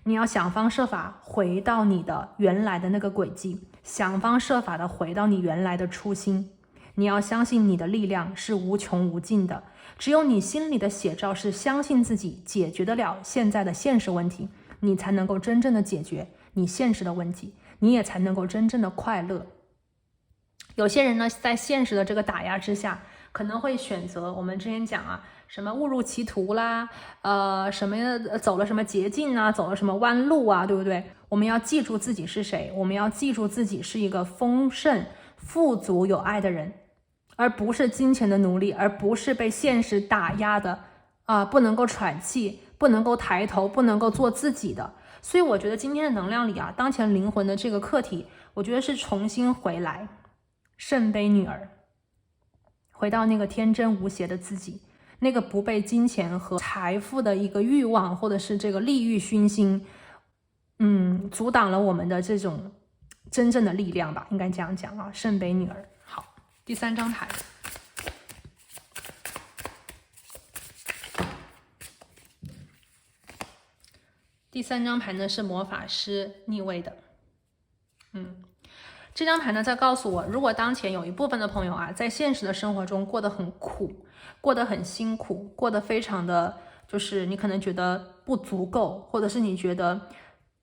你要想方设法回到你的原来的那个轨迹，想方设法的回到你原来的初心。你要相信你的力量是无穷无尽的，只有你心里的写照是相信自己解决得了现在的现实问题，你才能够真正的解决你现实的问题，你也才能够真正的快乐。有些人呢，在现实的这个打压之下，可能会选择我们之前讲什么误入歧途啦，什么走了什么捷径走了什么弯路对不对？我们要记住自己是谁，我们要记住自己是一个丰盛、富足、有爱的人，而不是金钱的奴隶，而不是被现实打压的不能够喘气，不能够抬头，不能够做自己的。所以我觉得今天的能量里当前灵魂的这个课题，我觉得是重新回来。圣杯女儿，回到那个天真无邪的自己，那个不被金钱和财富的一个欲望或者是这个利欲熏心阻挡了我们的这种真正的力量吧，应该这样讲圣杯女儿。好，第3张牌，第3张牌呢是魔法师逆位的这张牌呢在告诉我，如果当前有一部分的朋友在现实的生活中过得很苦，过得很辛苦，过得非常的就是你可能觉得不足够，或者是你觉得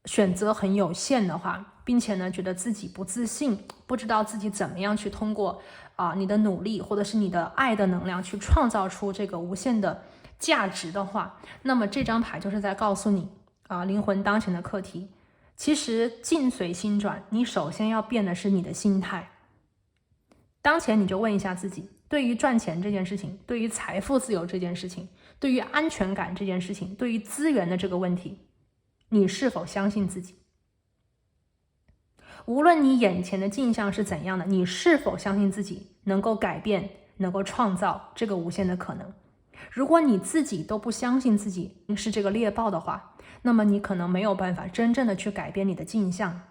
选择很有限的话，并且呢觉得自己不自信，不知道自己怎么样去通过你的努力或者是你的爱的能量去创造出这个无限的价值的话，那么这张牌就是在告诉你灵魂当前的课题其实境随心转，你首先要变的是你的心态。当前你就问一下自己，对于赚钱这件事情，对于财富自由这件事情，对于安全感这件事情，对于资源的这个问题，你是否相信自己？无论你眼前的镜像是怎样的，你是否相信自己能够改变，能够创造这个无限的可能？如果你自己都不相信自己是这个猎豹的话，那么你可能没有办法真正的去改变你的镜像。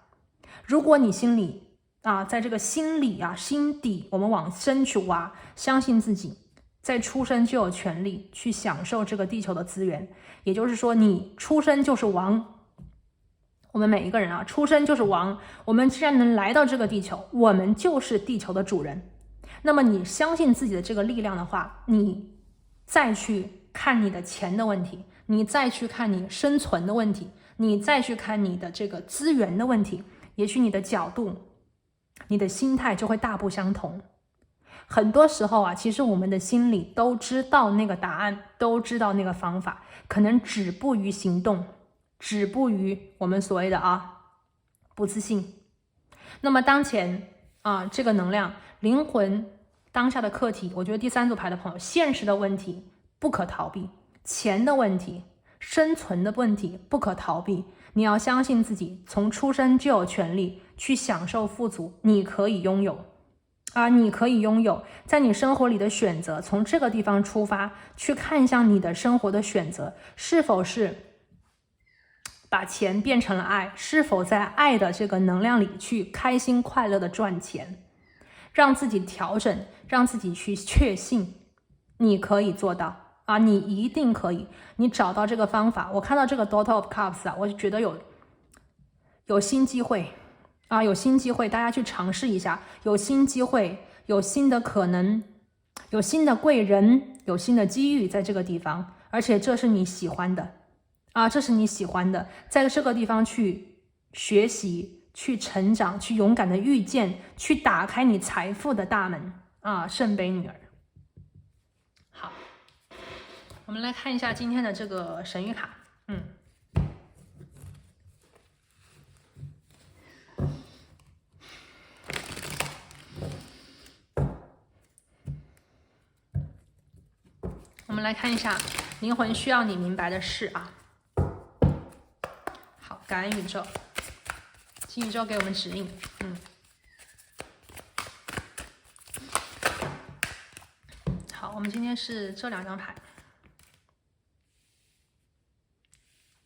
如果你心里啊，在这个心里啊，心底，我们往深去挖，相信自己在出生就有权利去享受这个地球的资源。也就是说，你出生就是王。我们每一个人啊，出生就是王。我们既然能来到这个地球，我们就是地球的主人。那么你相信自己的这个力量的话，你再去看你的钱的问题，你再去看你生存的问题，你再去看你的这个资源的问题，也许你的角度，你的心态就会大不相同。很多时候啊，其实我们的心里都知道那个答案，都知道那个方法，可能止步于行动，止步于我们所谓的不自信。那么当前这个能量灵魂当下的课题，我觉得第三组牌的朋友，现实的问题不可逃避，钱的问题，生存的问题不可逃避。你要相信自己，从出生就有权利去享受富足，你可以拥有你可以拥有在你生活里的选择。从这个地方出发，去看向你的生活的选择，是否是把钱变成了爱，是否在爱的这个能量里去开心快乐的赚钱，让自己调整，让自己去确信你可以做到你一定可以。你找到这个方法，我看到这个 Daughter of Cups 我就觉得有新机会有新机会，大家去尝试一下，有新机会，有新的可能，有新的贵人，有新的机遇在这个地方，而且这是你喜欢的这是你喜欢的，在这个地方去学习，去成长，去勇敢的遇见，去打开你财富的大门圣杯女儿。好，我们来看一下今天的这个神谕卡。我们来看一下灵魂需要你明白的事好，感恩宇宙，请宇宙给我们指引。好，我们今天是这两张牌。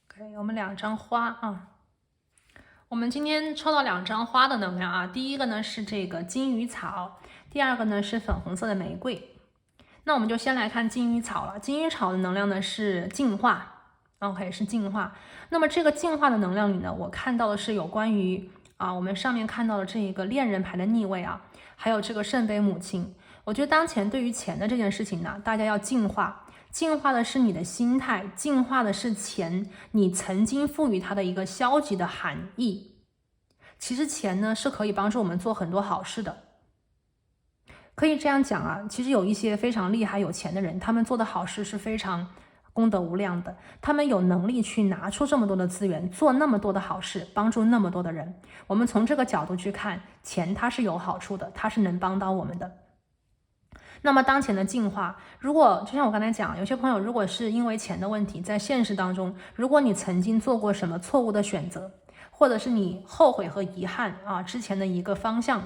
OK， 我们两张花我们今天抽到两张花的能量第一个呢是这个金鱼草，第二个呢是粉红色的玫瑰。那我们就先来看金鱼草了。金鱼草的能量呢是净化，OK， 是净化。那么这个净化的能量里呢，我看到的是有关于我们上面看到的这一个恋人牌的逆位还有这个圣杯母亲。我觉得当前对于钱的这件事情呢，大家要净化，净化的是你的心态，净化的是钱你曾经赋予它的一个消极的含义。其实钱呢是可以帮助我们做很多好事的。可以这样讲其实有一些非常厉害有钱的人，他们做的好事是非常功德无量的，他们有能力去拿出这么多的资源，做那么多的好事，帮助那么多的人。我们从这个角度去看，钱它是有好处的，它是能帮到我们的。那么当前的净化，如果就像我刚才讲，有些朋友如果是因为钱的问题，在现实当中，如果你曾经做过什么错误的选择，或者是你后悔和遗憾之前的一个方向，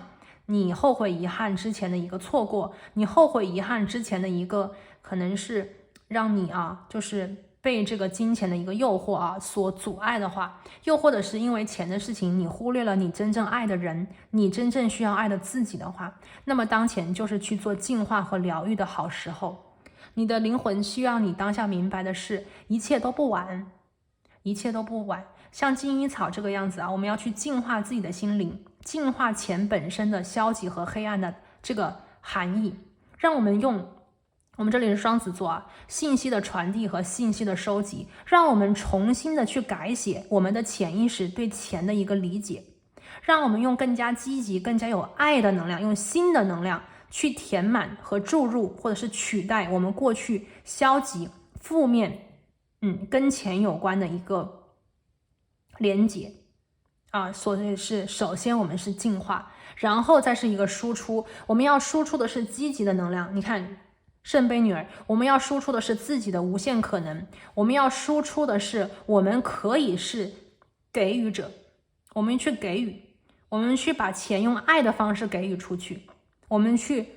你后悔遗憾之前的一个错过，你后悔遗憾之前的一个可能是让你就是被这个金钱的一个诱惑所阻碍的话，又或者是因为钱的事情你忽略了你真正爱的人，你真正需要爱的自己的话，那么当前就是去做净化和疗愈的好时候。你的灵魂需要你当下明白的是，一切都不晚，一切都不晚。像金鱼草这个样子我们要去净化自己的心灵，净化钱本身的消极和黑暗的这个含义，让我们用我们这里是双子座信息的传递和信息的收集，让我们重新的去改写我们的潜意识对钱的一个理解，让我们用更加积极更加有爱的能量，用新的能量去填满和注入或者是取代我们过去消极负面跟钱有关的一个连结所以是首先我们是净化，然后再是一个输出。我们要输出的是积极的能量。你看圣杯女儿，我们要输出的是自己的无限可能，我们要输出的是我们可以是给予者，我们去给予，我们去把钱用爱的方式给予出去，我们去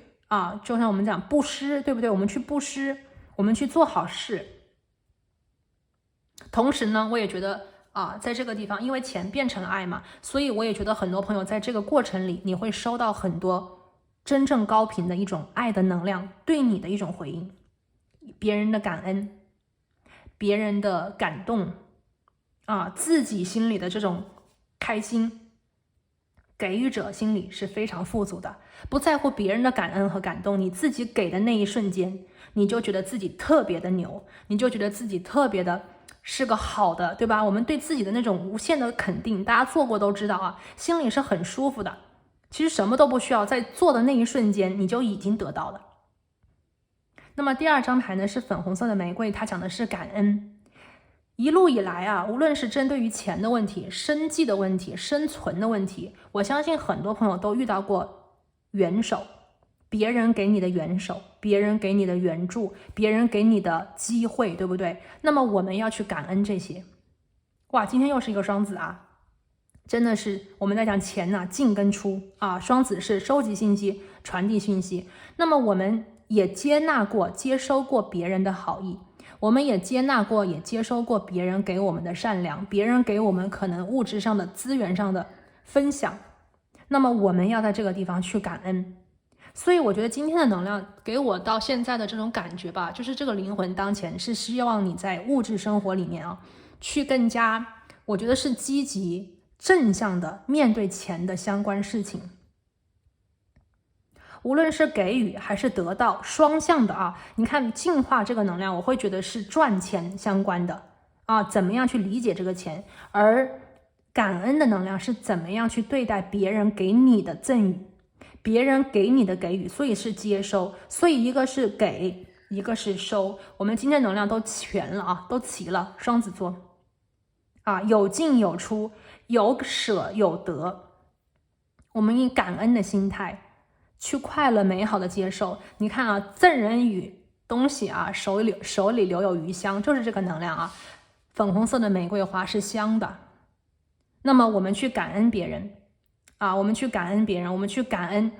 就像我们讲布施，对不对？我们去布施，我们去做好事。同时呢，我也觉得啊，在这个地方，因为钱变成爱嘛，所以我也觉得很多朋友在这个过程里，你会收到很多真正高频的一种爱的能量对你的一种回应，别人的感恩，别人的感动啊，自己心里的这种开心，给予者心里是非常富足的，不在乎别人的感恩和感动，你自己给的那一瞬间，你就觉得自己特别的牛，你就觉得自己特别的是个好的，对吧？我们对自己的那种无限的肯定，大家做过都知道啊，心里是很舒服的。其实什么都不需要，在做的那一瞬间，你就已经得到了。那么第二张牌呢是粉红色的玫瑰，它讲的是感恩。一路以来啊，无论是针对于钱的问题、生计的问题、生存的问题，我相信很多朋友都遇到过援手，别人给你的援手，别人给你的援助，别人给你的机会，对不对？那么我们要去感恩这些。哇，今天又是一个双子啊，真的是我们在讲钱啊，进跟出啊，双子是收集信息、传递信息。那么我们也接纳过、接收过别人的好意。我们也接纳过，也接收过别人给我们的善良，别人给我们可能物质上的、资源上的分享。那么我们要在这个地方去感恩。所以我觉得今天的能量给我到现在的这种感觉吧，就是这个灵魂当前是希望你在物质生活里面啊，去更加，我觉得是积极正向的面对钱的相关事情。无论是给予还是得到，双向的啊。你看净化这个能量，我会觉得是赚钱相关的啊，怎么样去理解这个钱，而感恩的能量是怎么样去对待别人给你的赠予，别人给你的给予，所以是接收，所以一个是给，一个是收。我们今天能量都全了啊，都齐了。双子座啊，有进有出，有舍有得，我们以感恩的心态去快乐美好的接受。你看啊，赠人以东西啊，手里留有余香，就是这个能量啊。粉红色的玫瑰花是香的，那么我们去感恩别人啊，我们去感恩别人，我们去感恩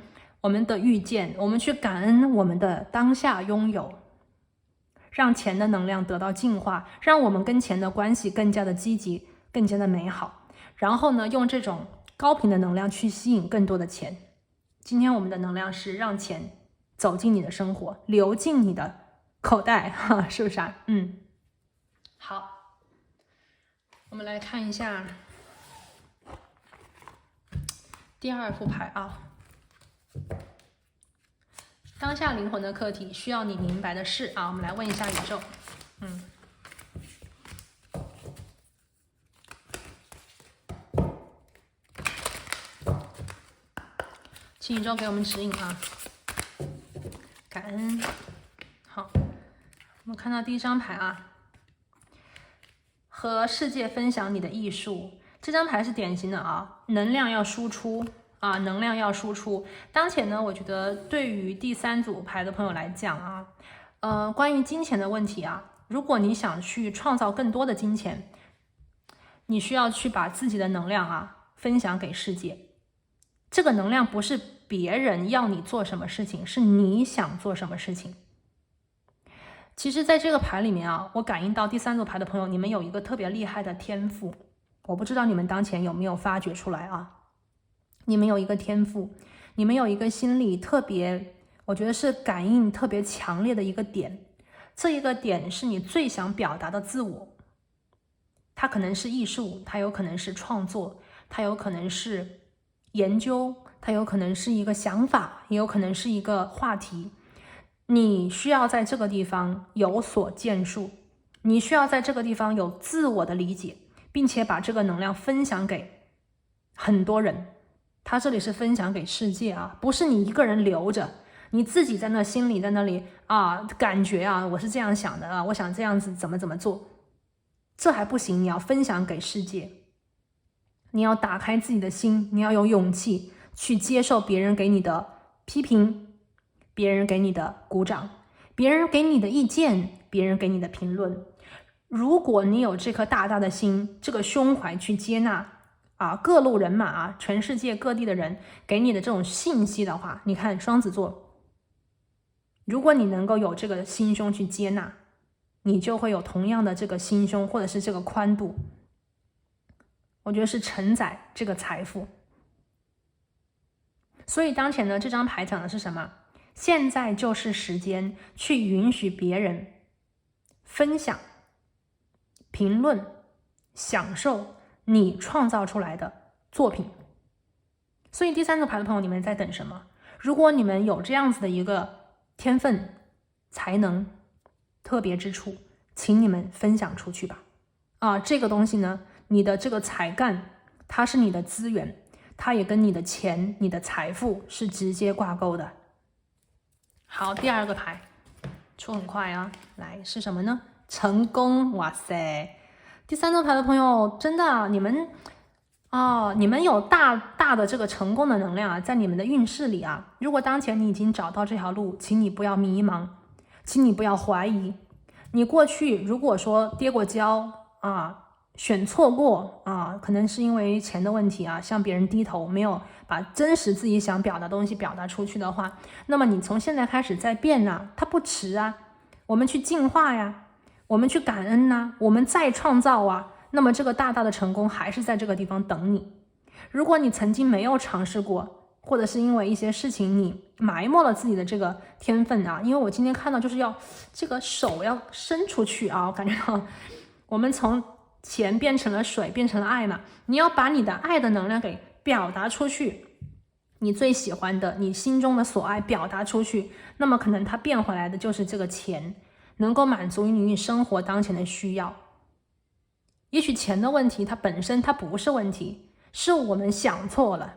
我们的遇见，我们去感恩我们的当下拥有，让钱的能量得到净化，让我们跟钱的关系更加的积极，更加的美好。然后呢，用这种高频的能量去吸引更多的钱。今天我们的能量是让钱走进你的生活，流进你的口袋，哈，是不是啊？好，我们来看一下第二副牌啊。当下灵魂的课题，需要你明白的事啊。我们来问一下宇宙，请宇宙给我们指引啊，感恩。好，我们看到第一张牌啊，和世界分享你的艺术。这张牌是典型的啊，能量要输出啊，能量要输出。当前呢，我觉得对于第三组牌的朋友来讲啊，关于金钱的问题啊，如果你想去创造更多的金钱，你需要去把自己的能量啊分享给世界。这个能量不是别人要你做什么事情，是你想做什么事情。其实在这个牌里面啊，我感应到第三组牌的朋友，你们有一个特别厉害的天赋，我不知道你们当前有没有发掘出来啊。你们有一个天赋，你们有一个心里特别，我觉得是感应特别强烈的一个点，这一个点是你最想表达的自我。它可能是艺术，它有可能是创作，它有可能是研究，它有可能是一个想法，也有可能是一个话题。你需要在这个地方有所建树，你需要在这个地方有自我的理解，并且把这个能量分享给很多人。他这里是分享给世界啊，不是你一个人留着，你自己在那心里在那里啊，感觉啊，我是这样想的啊，我想这样子怎么做，这还不行，你要分享给世界。你要打开自己的心，你要有勇气去接受别人给你的批评，别人给你的鼓掌，别人给你的意见，别人给你的评论。如果你有这颗大大的心，这个胸怀去接纳啊，各路人马啊，全世界各地的人给你的这种信息的话，你看双子座，如果你能够有这个心胸去接纳，你就会有同样的这个心胸，或者是这个宽度，我觉得是承载这个财富。所以当前呢，这张牌讲的是什么？现在就是时间去允许别人分享、评论、享受你创造出来的作品。所以第三组牌的朋友，你们在等什么？如果你们有这样子的一个天分、才能、特别之处，请你们分享出去吧。这个东西呢，你的这个才干，它是你的资源，它也跟你的钱、你的财富是直接挂钩的。好，第二个牌出很快啊，来是什么呢？成功！哇塞，第三组牌的朋友，真的你们有大的这个成功的能量啊，在你们的运势里啊。如果当前你已经找到这条路，请你不要迷茫，请你不要怀疑。你过去如果说跌过跤选错过可能是因为钱的问题向别人低头，没有把真实自己想表达的东西表达出去的话，那么你从现在开始再变它不迟我们去进化呀，我们去感恩我们再创造那么这个大的成功还是在这个地方等你。如果你曾经没有尝试过，或者是因为一些事情你埋没了自己的这个天分因为我今天看到就是要这个手要伸出去我感觉到我们从钱变成了水，变成了爱嘛，你要把你的爱的能量给表达出去，你最喜欢的，你心中的所爱表达出去，那么可能它变回来的就是这个钱，能够满足你生活当前的需要。也许钱的问题它本身它不是问题，是我们想错了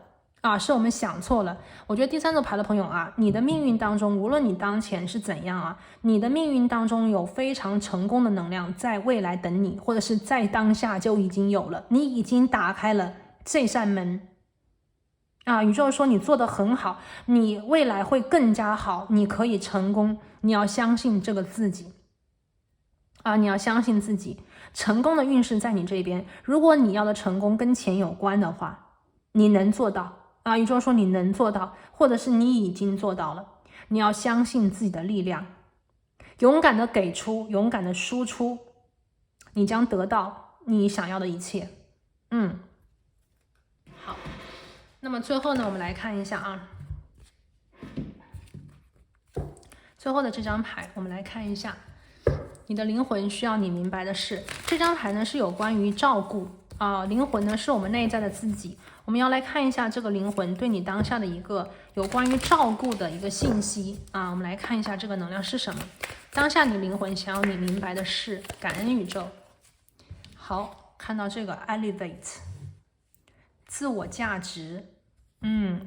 是我们想错了。我觉得第三组牌的朋友你的命运当中，无论你当前是怎样你的命运当中有非常成功的能量在未来等你，或者是在当下就已经有了，你已经打开了这扇门宇宙说你做得很好，你未来会更加好，你可以成功，你要相信这个自己你要相信自己，成功的运势在你这边。如果你要的成功跟钱有关的话，你能做到宇宙说你能做到，或者是你已经做到了。你要相信自己的力量，勇敢的给出，勇敢的输出，你将得到你想要的一切。好，那么最后呢，我们来看一下最后的这张牌，我们来看一下你的灵魂需要你明白的事。这张牌呢是有关于照顾灵魂呢是我们内在的自己。我们要来看一下这个灵魂对你当下的一个有关于照顾的一个信息我们来看一下这个能量是什么，当下你灵魂想要你明白的事。感恩宇宙。好，看到这个 elevate 自我价值，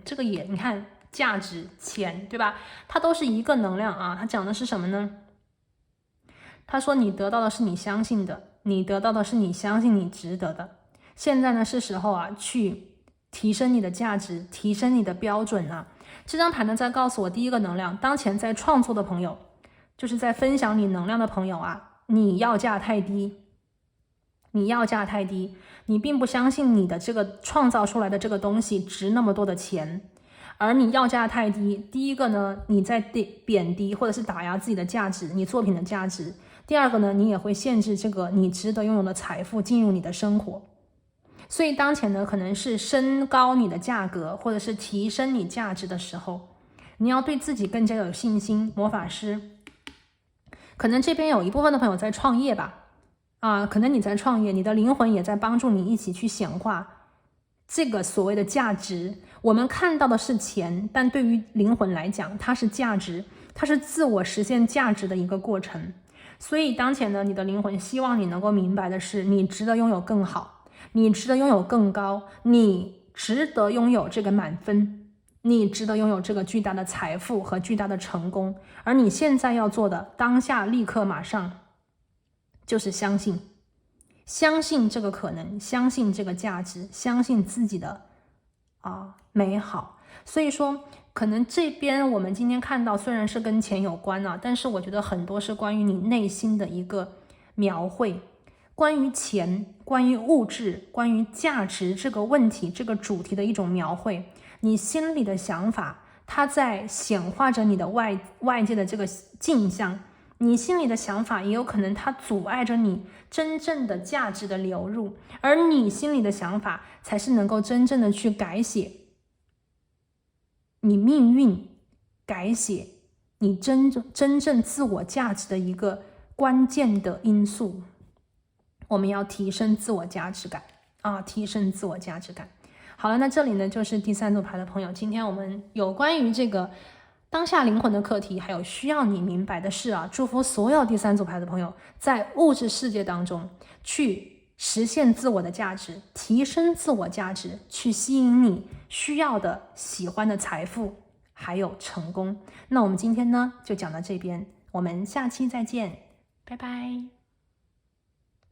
这个也你看价值钱对吧，它都是一个能量它讲的是什么呢？他说你得到的是你相信的，你得到的是你相信你值得的。现在呢是时候去提升你的价值，提升你的标准这张牌呢在告诉我第一个能量，当前在创作的朋友，就是在分享你能量的朋友你要价太低，你要价太低，你并不相信你的这个创造出来的这个东西值那么多的钱，而你要价太低。第一个呢，你在贬低或者是打压自己的价值，你作品的价值。第二个呢，你也会限制这个你值得拥有的财富进入你的生活。所以当前呢，可能是升高你的价格，或者是提升你价值的时候，你要对自己更加有信心。魔法师，可能这边有一部分的朋友在创业吧，可能你在创业，你的灵魂也在帮助你一起去显化这个所谓的价值。我们看到的是钱，但对于灵魂来讲，它是价值，它是自我实现价值的一个过程。所以当前呢，你的灵魂希望你能够明白的是，你值得拥有更好，你值得拥有更高，你值得拥有这个满分，你值得拥有这个巨大的财富和巨大的成功。而你现在要做的，当下立刻马上就是相信这个可能，相信这个价值，相信自己的美好。所以说可能这边我们今天看到虽然是跟钱有关但是我觉得很多是关于你内心的一个描绘，关于钱，关于物质，关于价值这个问题，这个主题的一种描绘。你心里的想法，它在显化着你的外界的这个镜像，你心里的想法也有可能它阻碍着你真正的价值的流入，而你心里的想法才是能够真正的去改写你命运，改写你真正自我价值的一个关键的因素。我们要提升自我价值感啊，提升自我价值感。好了，那这里呢就是第三组牌的朋友，今天我们有关于这个当下灵魂的课题，还有需要你明白的事啊，祝福所有第三组牌的朋友在物质世界当中去实现自我的价值，提升自我价值，去吸引你需要的、喜欢的财富，还有成功。那我们今天呢就讲到这边，我们下期再见，拜拜。